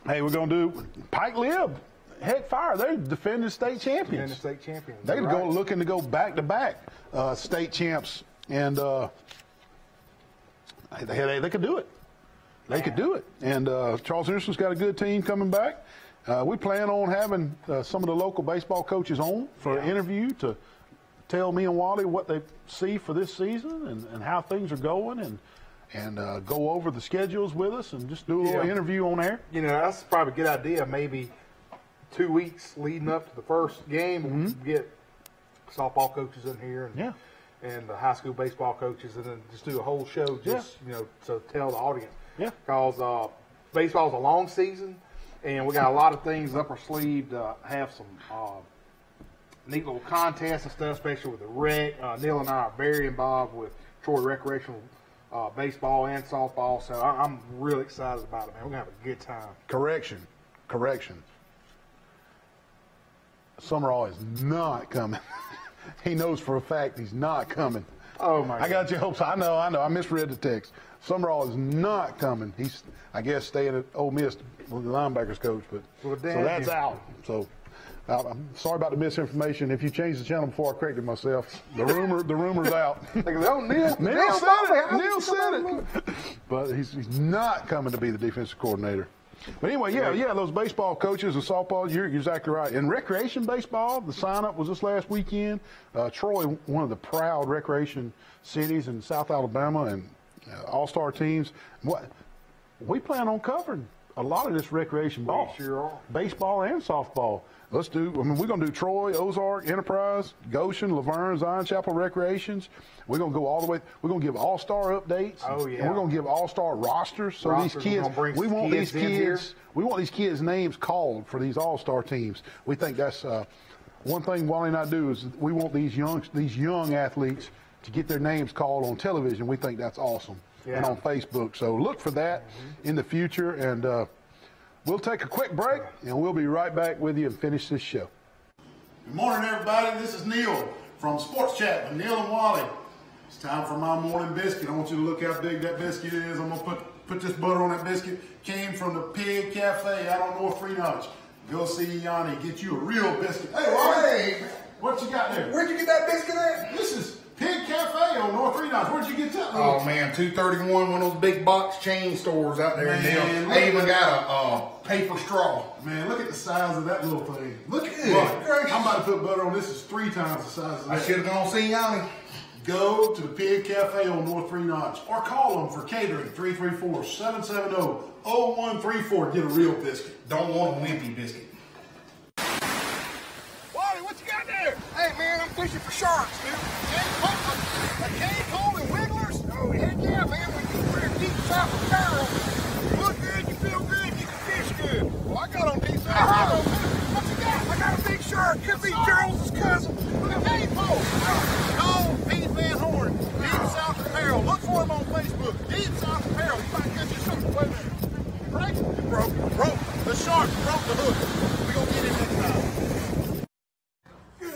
hey, we're going to do Pike Lib. Heck, fire! They're defending state champions. They're looking to go back-to-back state champs, and they could do it. They could do it. And Charles Henderson's got a good team coming back. We plan on having some of the local baseball coaches on for an interview to tell me and Wally what they see for this season and how things are going, and go over the schedules with us and just do a little interview on air. You know, that's probably a good idea. Maybe 2 weeks leading up to the first game, we'll get softball coaches in here and the high school baseball coaches, and then just do a whole show just you know, to tell the audience. Yeah. Because baseball's a long season, and we got a lot of things up our sleeve to have some neat little contests and stuff, especially with the rec. Neal and I are very involved with Troy recreational baseball and softball, so I'm really excited about it, man. We're going to have a good time. Correction. Summerall is not coming. He knows for a fact he's not coming. Oh, my God. I got your hopes. I know. I misread the text. Summerall is not coming. He's, I guess, staying at Ole Miss with the linebackers coach, but so that's out. So I'm sorry about the misinformation. If you change the channel before I corrected myself, the rumor's out. Neal said it. But he's not coming to be the defensive coordinator. But anyway, those baseball coaches and softball, you're exactly right. In recreation baseball, the sign-up was this last weekend. Troy, one of the proud recreation cities in South Alabama, and all-star teams. We plan on covering a lot of this recreation ball. We sure are. Baseball and softball. We're going to do Troy, Ozark, Enterprise, Goshen, Laverne, Zion Chapel Recreations. We're going to go all the way. We're going to give all-star updates. Oh, yeah. And we're going to give all-star rosters. So these kids, we want these kids' names called for these all-star teams. We think that's one thing Wally and I do is we want these young athletes to get their names called on television. We think that's awesome. And on Facebook. So look for that in the future. And we'll take a quick break, and we'll be right back with you and finish this show. Good morning, everybody. This is Neal from Sports Chat with Neal and Wally. It's time for my morning biscuit. I want you to look how big that biscuit is. I'm going to put this butter on that biscuit. Came from the Pig Cafe out on North 3 Notch. Go see Yanni. Get you a real biscuit. Hey, Wally. Hey. What you got there? Where'd you get that biscuit at? This is Pig Cafe on North 3 Notch. Where'd you get that? Oh, man, 231, one of those big box chain stores out there. Man, they even got a paper straw. Man, look at the size of that little thing. Look at it. I'm about to put butter on this. Is 3 times the size of that. I should have gone see Yanni. Go to the Pig Cafe on North 3 Notch or call them for catering, 334-770-0134. Get a real biscuit. Don't want a wimpy biscuit. Wally, what you got there? Hey, man, I'm fishing for sharks, dude. A cane pole and wigglers? Oh, heck yeah, man. When you wear deep south apparel, you look good, you feel good, you can fish good. Well, I got on deep south. What you got? I got a big shark. Could be Charles's cousin. With a cane pole. Call Pete Van Horn, Deep South Apparel. Look for him on Facebook. Deep South Apparel. You might get you something. Wait a minute. Right? It broke. The shark broke the hook. We're going to get it next time.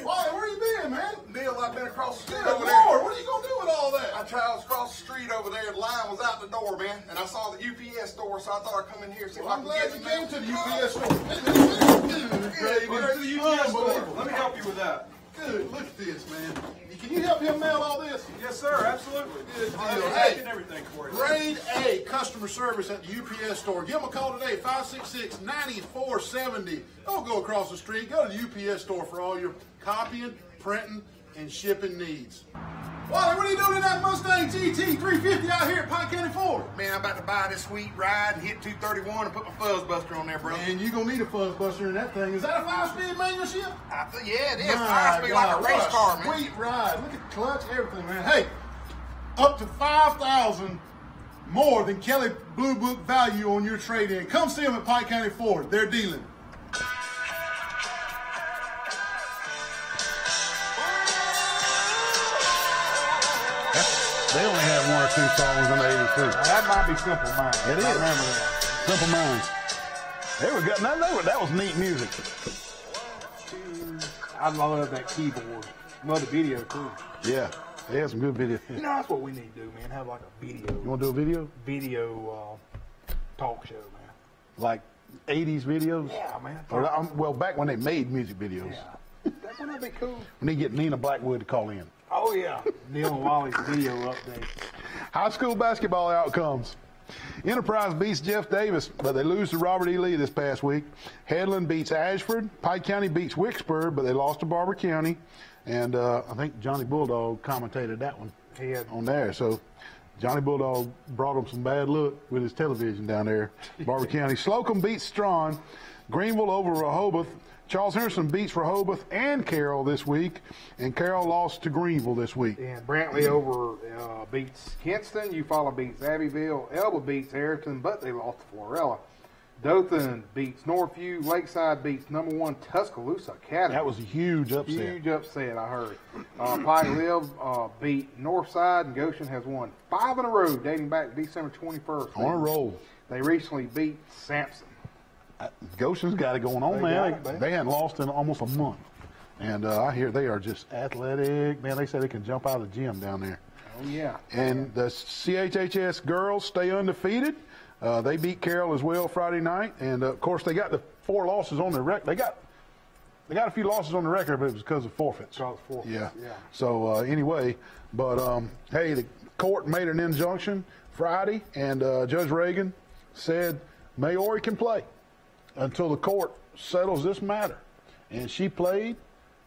Wally, where you been, man? Neal, I've been across the street Good over Lord, there. what are you going to do with all that? I traveled across the street over there. The line was out the door, man. And I saw the UPS store, so I thought I'd come in here and see if I I'm could glad get you some came to the mail. UPS store. Let me help you you with that? Good. Look at this, man. Can you help him mail all this? Yes, sir. Absolutely. Good deal. Hey, everything for you. Grade A customer service at the UPS store. Give them a call today, 566-9470. Don't go across the street. Go to the UPS store for all your copying, printing, and shipping needs. Wally, what are you doing in that Mustang GT 350 out here at Pike County Ford? Man, I'm about to buy this sweet ride and hit 231 and put my fuzz buster on there, bro. Man, you're going to need a fuzz buster in that thing. Is that a 5-speed manual shift? Yeah, it is. 5-speed like a race car, man. Sweet ride. Look at the clutch, everything, man. Hey, up to $5,000 more than Kelly Blue Book value on your trade-in. Come see them at Pike County Ford. They're dealing. They only had 1 or 2 songs in the 83. That might be Simple Minds. It is. I remember that. Simple Minds. They were good. That was neat music. I love that keyboard. Love the video, too. Yeah. They had some good video. You know, that's what we need to do, man. Have like a video. You want to do a video? Video talk show, man. Like 80s videos? Yeah, man. Or, well, back when they made music videos. Yeah. That would be cool. We need to get Nina Blackwood to call in. Oh, yeah. Neal and Wally's video update. High school basketball outcomes. Enterprise beats Jeff Davis, but they lose to Robert E. Lee this past week. Headland beats Ashford. Pike County beats Wicksburg, but they lost to Barber County. And I think Johnny Bulldog commentated that one on there. So Johnny Bulldog brought him some bad luck with his television down there. Barber County. Slocum beats Strawn. Greenville over Rehoboth. Charles Henderson beats Rehoboth and Carroll this week, and Carroll lost to Greenville this week. And Brantley over beats Kinston. Eufaula beats Abbeville. Elba beats Harrington, but they lost to Florella. Dothan beats Northview. Lakeside beats number 1 Tuscaloosa Academy. That was a huge upset. Huge upset, I heard. Pike Live beat Northside, and Goshen has won 5 in a row dating back to December 21st. On a roll. They recently beat Sampson. Goshen's got it going on, man. They hadn't lost in almost a month. And I hear they are just athletic. Man, they say they can jump out of the gym down there. Oh, yeah. And the CHHS girls stay undefeated. They beat Carroll as well Friday night. And, of course, they got the 4 losses on their record. They got a few losses on the record, but it was because of forfeits. Yeah. So, anyway, but, hey, the court made an injunction Friday, and Judge Reagan said Maori can play until the court settles this matter. And she played,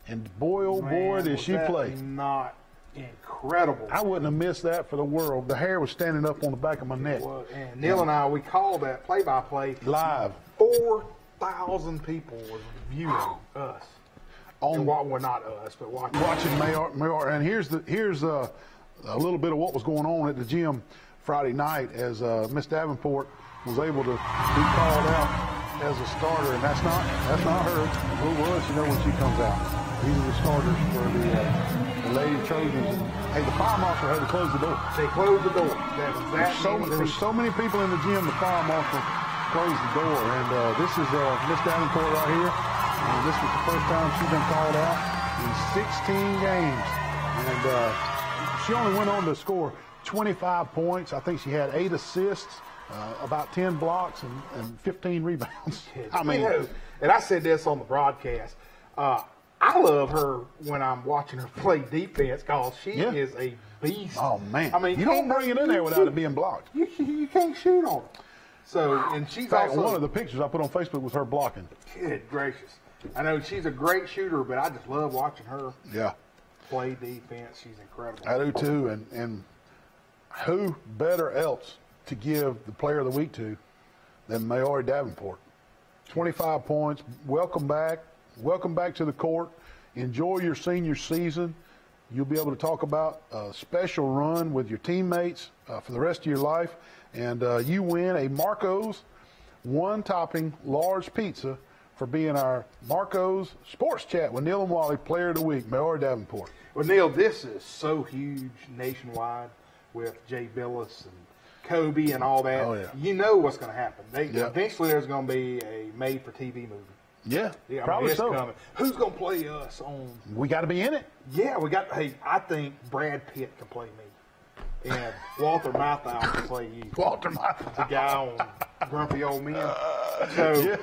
and boy, oh boy, did she play. Not incredible. I wouldn't have missed that for the world. The hair was standing up on the back of my neck. And Neal and I, we called that play-by-play. Live. 4,000 people was viewing us. Well, not us, but watching Mayor. And here's a little bit of what was going on at the gym Friday night as Miss Davenport was able to be called out as a starter, and that's not her. We'll let you know when she comes out. These are the starters for the Lady Trojans. Hey, the fire marshal had to close the door. They closed the door. There's so many people in the gym, the fire marshal closed the door. And this is Miss Davenport right here. This was the first time she's been called out in 16 games. And she only went on to score 25 points. I think she had 8 assists. About 10 blocks and 15 rebounds. I mean, and I said this on the broadcast. I love her when I'm watching her play defense because she is a beast. Oh man! I mean, you don't bring it in there without it being blocked. You can't shoot on her. So, and she's also one of the pictures I put on Facebook was her blocking. Good gracious! I know she's a great shooter, but I just love watching her. Play defense. She's incredible. I do too, and who better else to give the player of the week to than Maori Davenport. 25 points. Welcome back. Welcome back to the court. Enjoy your senior season. You'll be able to talk about a special run with your teammates for the rest of your life. And you win a Marco's one-topping large pizza for being our Marco's Sports Chat with Neal and Wally Player of the Week, Maori Davenport. Well, Neal, this is so huge nationwide with Jay Billis and Kobe and all that. Oh, yeah. You know what's going to happen. Eventually there's going to be a made-for-TV movie. Yeah, probably it's so. Coming. Who's going to play us on? We got to be in it. Yeah, I think Brad Pitt can play me. And Walter Matthau can play you. Walter Matthau. The guy on Grumpy Old Men. So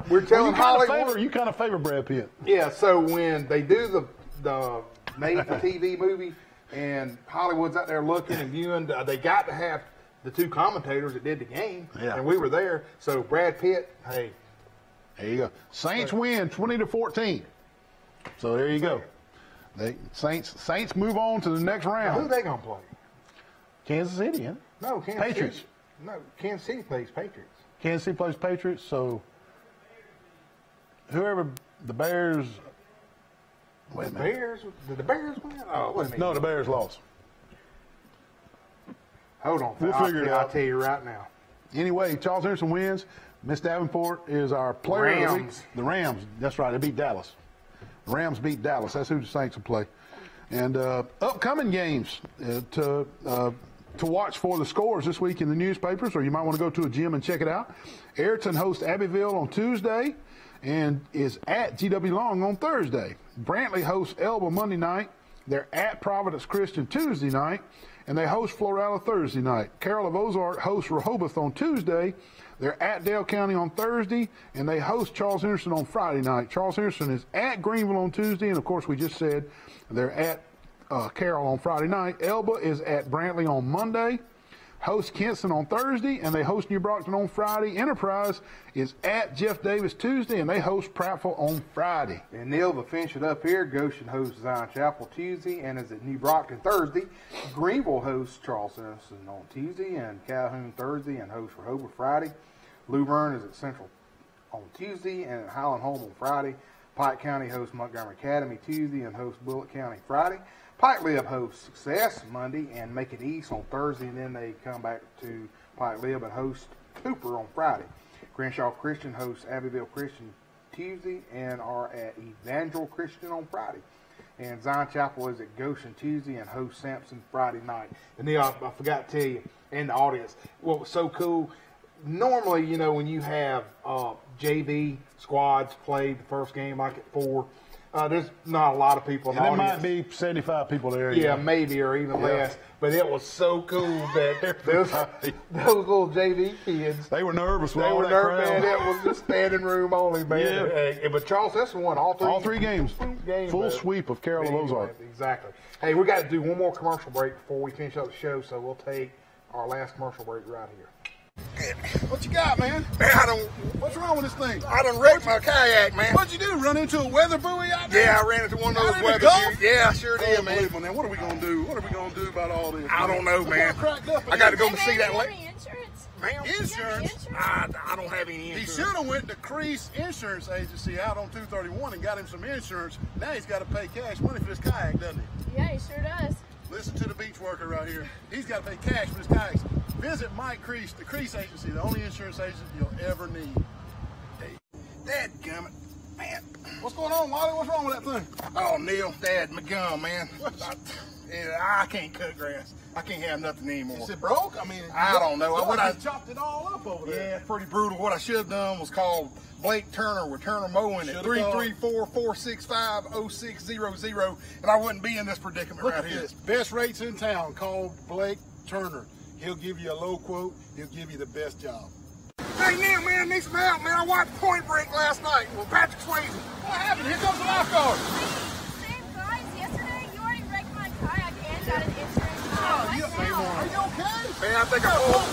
we're telling Hollywood. You kind of favor Brad Pitt. Yeah. So when they do the made-for-TV movie, and Hollywood's out there looking and viewing, they got to have the two commentators that did the game, and we were there. So Brad Pitt, hey, there you go. Saints win 20-14. So there you go. Saints move on to the next round. Now, who they gonna play? Kansas City, huh? No, Patriots. City. No, Kansas City plays Patriots. Kansas City plays Patriots. So whoever the Bears. Wait a minute. Bears? Did the Bears win? Oh, wait a minute. No, the Bears lost. Hold on. We'll figure it out. I'll tell you right now. Anyway, Charles Henderson wins. Miss Davenport is our player of the week. The Rams. That's right. They beat Dallas. The Rams beat Dallas. That's who the Saints will play. And upcoming games to watch for the scores this week in the newspapers, or you might want to go to a gym and check it out. Ayrton hosts Abbeville on Tuesday and is at GW Long on Thursday. Brantley hosts Elba Monday night. They're at Providence Christian Tuesday night, and they host Florala Thursday night. Carroll of Ozark hosts Rehoboth on Tuesday. They're at Dale County on Thursday, and they host Charles Henderson on Friday night. Charles Henderson is at Greenville on Tuesday, and of course we just said they're at Carroll on Friday night. Elba is at Brantley on Monday, host Kinston on Thursday, and they host New Brockton on Friday. Enterprise is at Jeff Davis Tuesday, and they host Prattville on Friday. And Neal, to finish it up here, Goshen hosts Zion Chapel Tuesday and is at New Brockton Thursday. Greenville hosts Charles Henderson on Tuesday and Calhoun Thursday and hosts Rehoboth Friday. Luverne is at Central on Tuesday and at Highland Home on Friday. Pike County hosts Montgomery Academy Tuesday and hosts Bullitt County Friday. Pike Lib hosts Success Monday and Macon East on Thursday, and then they come back to Pike Lib and host Cooper on Friday. Crenshaw Christian hosts Abbeville Christian Tuesday and are at Evangel Christian on Friday. And Zion Chapel is at Goshen Tuesday and hosts Sampson Friday night. And Neal, I forgot to tell you, in the audience, what was so cool, normally, you know, when you have JV squads play the first game like at 4, there's not a lot of people in the audience. There might be 75 people there. Yeah, maybe, or even less. But it was so cool that those little JV kids. They were nervous. They were nervous, man. It was just standing room only, man. Yeah. But Charles Henderson won all three games. Full sweep of Carroll of Ozark. Exactly. Hey, we got to do one more commercial break before we finish up the show, so we'll take our last commercial break right here. What you got, man? Man, What's wrong with this thing? I done wrecked my kayak, man. What'd you do? Run into a weather buoy out there? Yeah, I ran into one of those weather buoys. Yeah, I sure did, man. Unbelievable, man. What are we gonna do? What are we gonna do about all this? I don't know, man. I got to go and see that lake. Ma'am? Insurance? I don't have any insurance. He should have went to Crease Insurance Agency out on 231 and got him some insurance. Now he's got to pay cash money for this kayak, doesn't he? Yeah, he sure does. Listen to the beach worker right here. He's got to pay cash for his kayaks. Visit Mike Crease, the Crease Agency, the only insurance agent you'll ever need. Dadgummit. Man. What's going on, Wally? What's wrong with that thing? Oh, Neal, Dad, my gum, man. I can't cut grass. I can't have nothing anymore. Is it broke? I mean, I don't know. I chopped it all up over there. Yeah, pretty brutal. What I should have done was called Blake Turner with Turner Mowing at 334-465-0600, and I wouldn't be in this predicament Look right at here. this. Best rates in town. Call Blake Turner. He'll give you a low quote. He'll give you the best job. Hey, Neal, man, I need some help, man. I watched Point Break last night with Patrick Swayze. What happened? Here comes the lifeguard. Same guys, yesterday you already wrecked my kayak and got an insurance. Are you okay? Man, I think I pulled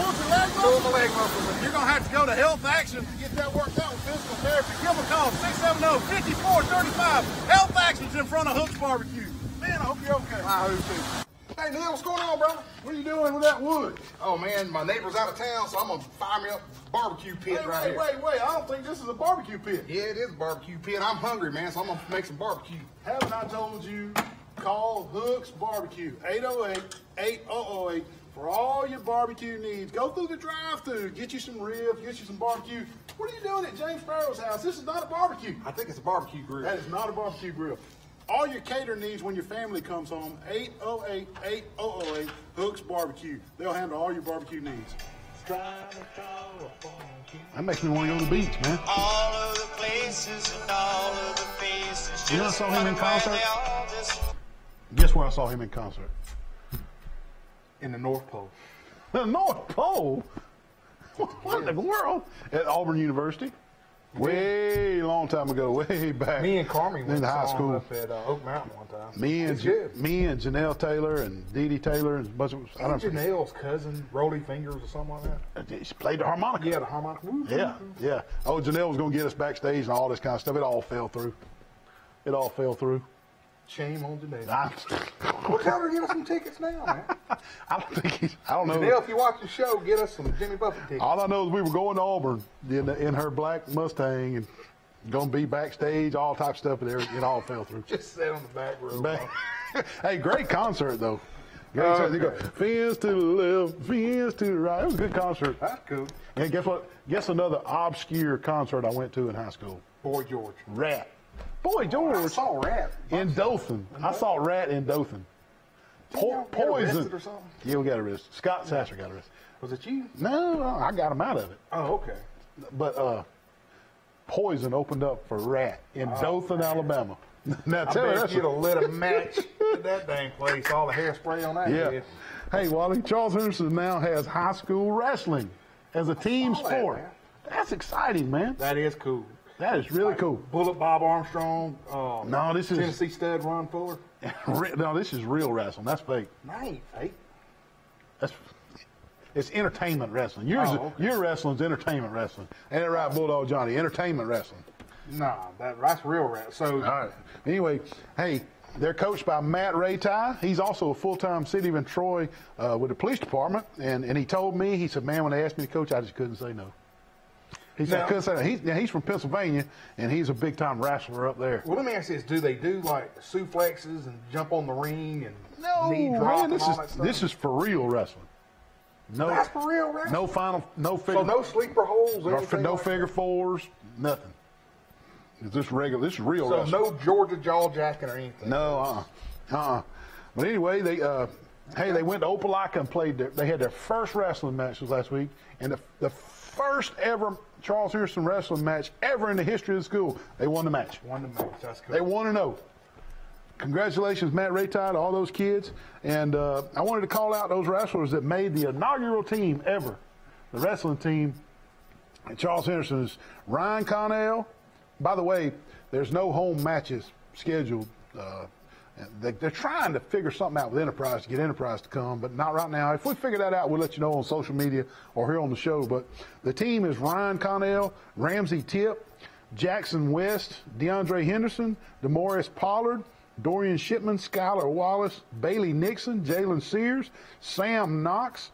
Pulled your leg muscle? my leg muscle. You're going to have to go to Health Action to get that worked out with physical therapy. Give them a call, 670-5435. Health Action's in front of Hook's Barbecue. Man, I hope you're okay. I hope too. Hey, Neal, what's going on, brother? What are you doing with that wood? Oh, man, my neighbor's out of town, so I'm going to fire me up a barbecue pit right here. Wait. I don't think this is a barbecue pit. Yeah, it is a barbecue pit. I'm hungry, man, so I'm going to make some barbecue. Haven't I told you, call Hook's Barbecue, 808-8008 for all your barbecue needs. Go through the drive-thru, get you some ribs, get you some barbecue. What are you doing at James Sparrow's house? This is not a barbecue. I think it's a barbecue grill. That is not a barbecue grill. All your cater needs when your family comes home, 808-8008, Hook's Barbecue. They'll handle all your barbecue needs. That makes me want to go to the beach, man. All of the places and all of the faces. You know I saw him in concert? Guess where I saw him in concert? In the North Pole. The North Pole? What in the world? At Auburn University. Way long time ago, way back. Me and Carmi went in high school up at Oak Mountain one time. Me and Janelle Taylor and Dee Dee Taylor and a bunch of. I don't know. Janelle's cousin, Rolly Fingers or something like that. She played the harmonica. Yeah, the harmonica. Yeah, yeah. Oh, Janelle was going to get us backstage and all this kind of stuff. It all fell through. It all fell through. Shame on Janelle. Well, tell her to get us some tickets now, man. I don't think he's. I don't know. Janelle, if you watch the show, get us some Jimmy Buffett tickets. All I know is we were going to Auburn in her black Mustang and going to be backstage, all types of stuff, and it all fell through. Just sat on the back row. Hey, great concert though. Great concert. They go fins to the left, fins to the right. It was a good concert. That's cool. And guess what? Guess another obscure concert I went to in high school. Boy George. Rat. Boy George. I saw Rat in Dothan. I saw Rat in Dothan. Poison. Or something? Yeah, we got arrested. Scott Sasser got arrested. Was it you? No, I got him out of it. Oh, okay. But Poison opened up for Rat in Dothan, Alabama. Now tell her you'd have lit a match at that dang place. All the hairspray on that. Yeah. Head. Hey, Wally, Charles Henderson now has high school wrestling as a team sport. That's exciting, man. That is cool. That is really cool. Bullet Bob Armstrong. No, this is Tennessee Stud Ron Fuller. No, this is real wrestling. That's fake. Nice, fake. It's entertainment wrestling. Your wrestling's entertainment wrestling. Ain't that right, Bulldog Johnny? Entertainment wrestling. Nah, that's real wrestling. So, all right. Anyway, hey, they're coached by Matt Raytie. He's also a full-time city in Troy with the police department. And he told me, he said, man, when they asked me to coach, I just couldn't say no. He said, I couldn't say no. He's from Pennsylvania, and he's a big-time wrestler up there. Well, let me ask you this. Do they do, like, suplexes and jump on the ring and knee man, drop and all that stuff? This is for real wrestling. No, that's for real wrestling? No figure. So no sleeper holes or anything? No figure fours, nothing. This is real so wrestling. No Georgia jaw jacking or anything? No, But anyway, they went to Opelika and played they had their first wrestling matches last week, and the first ever Charles Henderson wrestling match ever in the history of the school. They won the match. That's cool. They 1-0. Congratulations, Matt Raytie, to all those kids. And I wanted to call out those wrestlers that made the inaugural team ever, the wrestling team. And Charles Henderson is Ryan Connell. By the way, there's no home matches scheduled. They're trying to figure something out with Enterprise to get Enterprise to come, but not right now. If we figure that out, we'll let you know on social media or here on the show. But the team is Ryan Connell, Ramsey Tip, Jackson West, DeAndre Henderson, DeMaurice Pollard, Dorian Shipman, Skylar Wallace, Bailey Nixon, Jalen Sears, Sam Knox,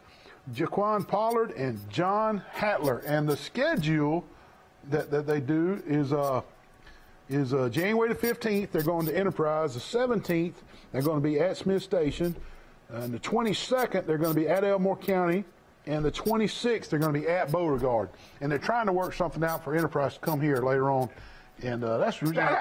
Jaquan Pollard, and John Hatler. And the schedule that they do is January the 15th, they're going to Enterprise. The 17th, they're going to be at Smith Station. And the 22nd, they're going to be at Elmore County. And the 26th, they're going to be at Beauregard. And they're trying to work something out for Enterprise to come here later on. And I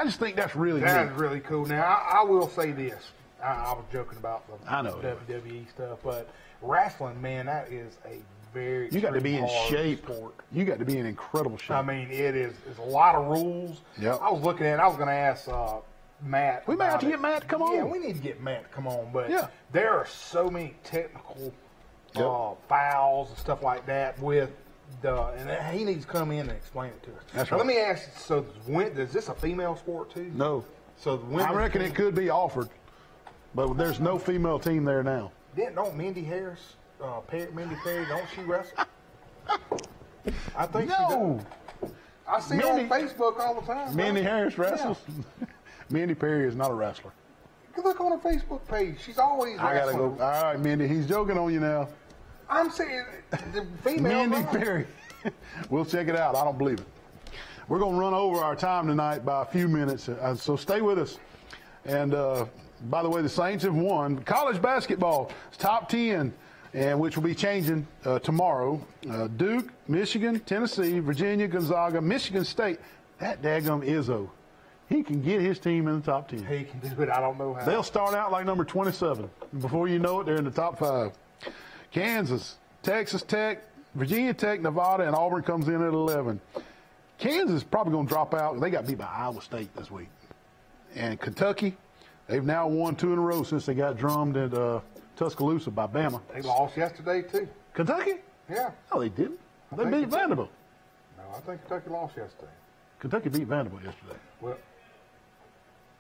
just think that's really good. That is really cool. Now, I will say this. I was joking about the WWE stuff, but wrestling, man, that is a very You got to be in shape. Sport. You got to be in incredible shape. I mean, it's a lot of rules. Yep. I was looking at it. I was going to ask Matt. We might have to get Matt to come on. Yeah, we need to get Matt to come on. But yeah, there are so many technical fouls and stuff like that with and he needs to come in and explain it to us. That's now, right. Let me ask you, so is this a female sport too? No. So I reckon it could be offered, but there's no female team there now. Don't Mindy Harris, Mindy Perry, don't she wrestle? I think she does. I see her on Facebook all the time. Mindy Harris wrestles? Yeah. Mindy Perry is not a wrestler. Look on her Facebook page. She's always wrestling. I gotta go. All right, Mindy, he's joking on you now. I'm saying the female. Mindy Perry. We'll check it out. I don't believe it. We're going to run over our time tonight by a few minutes, so stay with us. And by the way, the Saints have won college basketball. It's top 10, and which will be changing tomorrow. Duke, Michigan, Tennessee, Virginia, Gonzaga, Michigan State. That daggum Izzo. He can get his team in the top 10. He can do it. I don't know how. They'll start out like number 27. Before you know it, they're in the top 5. Kansas, Texas Tech, Virginia Tech, Nevada, and Auburn comes in at 11. Kansas is probably going to drop out. They got beat by Iowa State this week. And Kentucky, they've now won 2 in a row since they got drummed at Tuscaloosa by Bama. They lost yesterday, too. Kentucky? Yeah. No, they didn't. They beat Vanderbilt. No, I think Kentucky lost yesterday. Kentucky beat Vanderbilt yesterday. Well,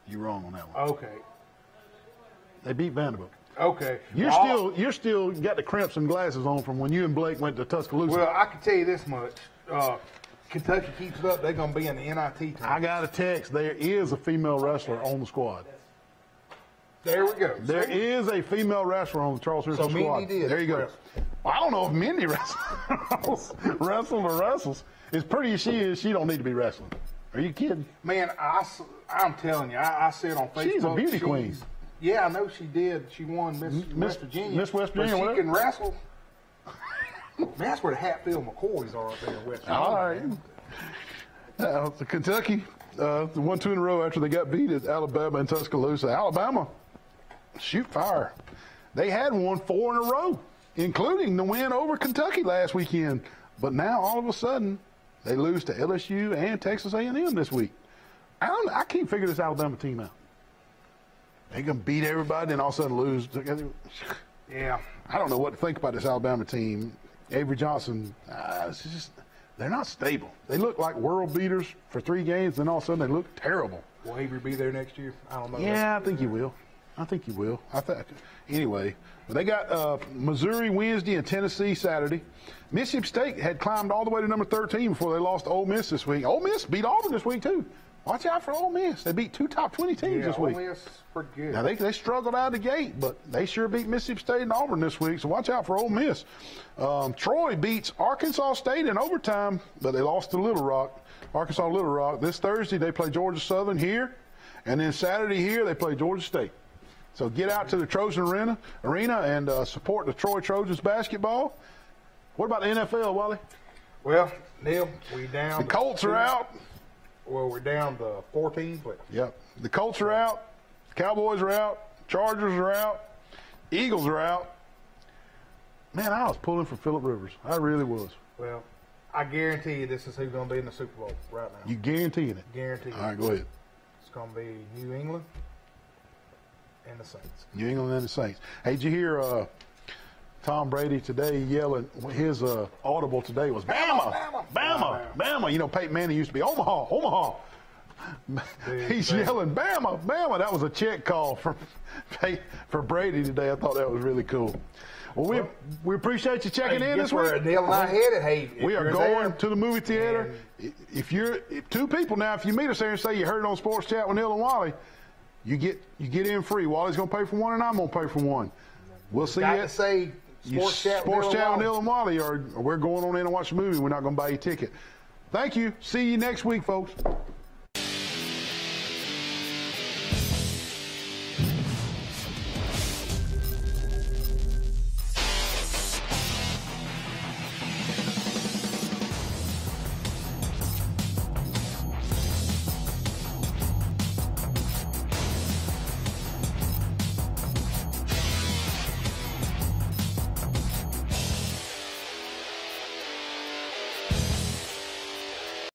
you're wrong on that one. Okay. They beat Vanderbilt. Okay. You're still got the crimps and glasses on from when you and Blake went to Tuscaloosa. Well, I can tell you this much. Kentucky keeps it up, they're going to be in the NIT team. I got a text. There is a female wrestler on the squad. There we go. There is a female wrestler on the Charles Richardson squad. Mindy did. There you go. Well, I don't know if Mindy wrestles. As pretty as she is, she don't need to be wrestling. Are you kidding? Man, I'm telling you, I see it on Facebook. She's a beauty queen. Yeah, I know she did. She won Miss Virginia. Miss West Virginia. But she can wrestle. Man, that's where the Hatfield McCoys are up there in West Virginia. All right. Kentucky won 2 in a row after they got beat at Alabama and Tuscaloosa. Alabama, shoot fire. They had won 4 in a row, including the win over Kentucky last weekend. But now, all of a sudden, they lose to LSU and Texas A&M this week. I can't figure this Alabama team out. They can beat everybody and all of a sudden lose. Yeah. I don't know what to think about this Alabama team. Avery Johnson, they're not stable. They look like world beaters for 3 games, then all of a sudden they look terrible. Will Avery be there next year? I don't know. Yeah, I think he will. Anyway, they got Missouri Wednesday and Tennessee Saturday. Mississippi State had climbed all the way to number 13 before they lost to Ole Miss this week. Ole Miss beat Auburn this week, too. Watch out for Ole Miss. They beat 2 top 20 teams this week. Ole Miss is pretty good. Now, they struggled out of the gate, but they sure beat Mississippi State and Auburn this week, so watch out for Ole Miss. Troy beats Arkansas State in overtime, but they lost to Little Rock. Arkansas Little Rock. This Thursday, they play Georgia Southern here, and then Saturday here, they play Georgia State. So get out to the Trojan Arena and support the Troy Trojans basketball. What about the NFL, Wally? Well, Neal, we down. The Colts are out. Well, we're down to 14. But Yep. The Colts are out. Cowboys are out. Chargers are out. Eagles are out. Man, I was pulling for Phillip Rivers. I really was. Well, I guarantee you this is who's going to be in the Super Bowl right now. You guaranteeing it? Guarantee it. All right, go ahead. It's going to be New England and the Saints. New England and the Saints. Hey, did you hear Tom Brady today yelling? His audible today was Bama, Bama, Bama, Bama. You know, Peyton Manning used to be Omaha, Omaha. He's yelling Bama, Bama. That was a check call for Brady today. I thought that was really cool. Well, we appreciate you checking in this week. Neal and I headed. Hey, we are going to the movie theater. If 2 people now, if you meet us there and say you heard it on Sports Chat with Neal and Wally, you get in free. Wally's going to pay for one, and I'm going to pay for one. We'll see you at Sports Chat with Neal and Wally, or we're going on in and watch the movie. We're not going to buy you a ticket. Thank you. See you next week, folks.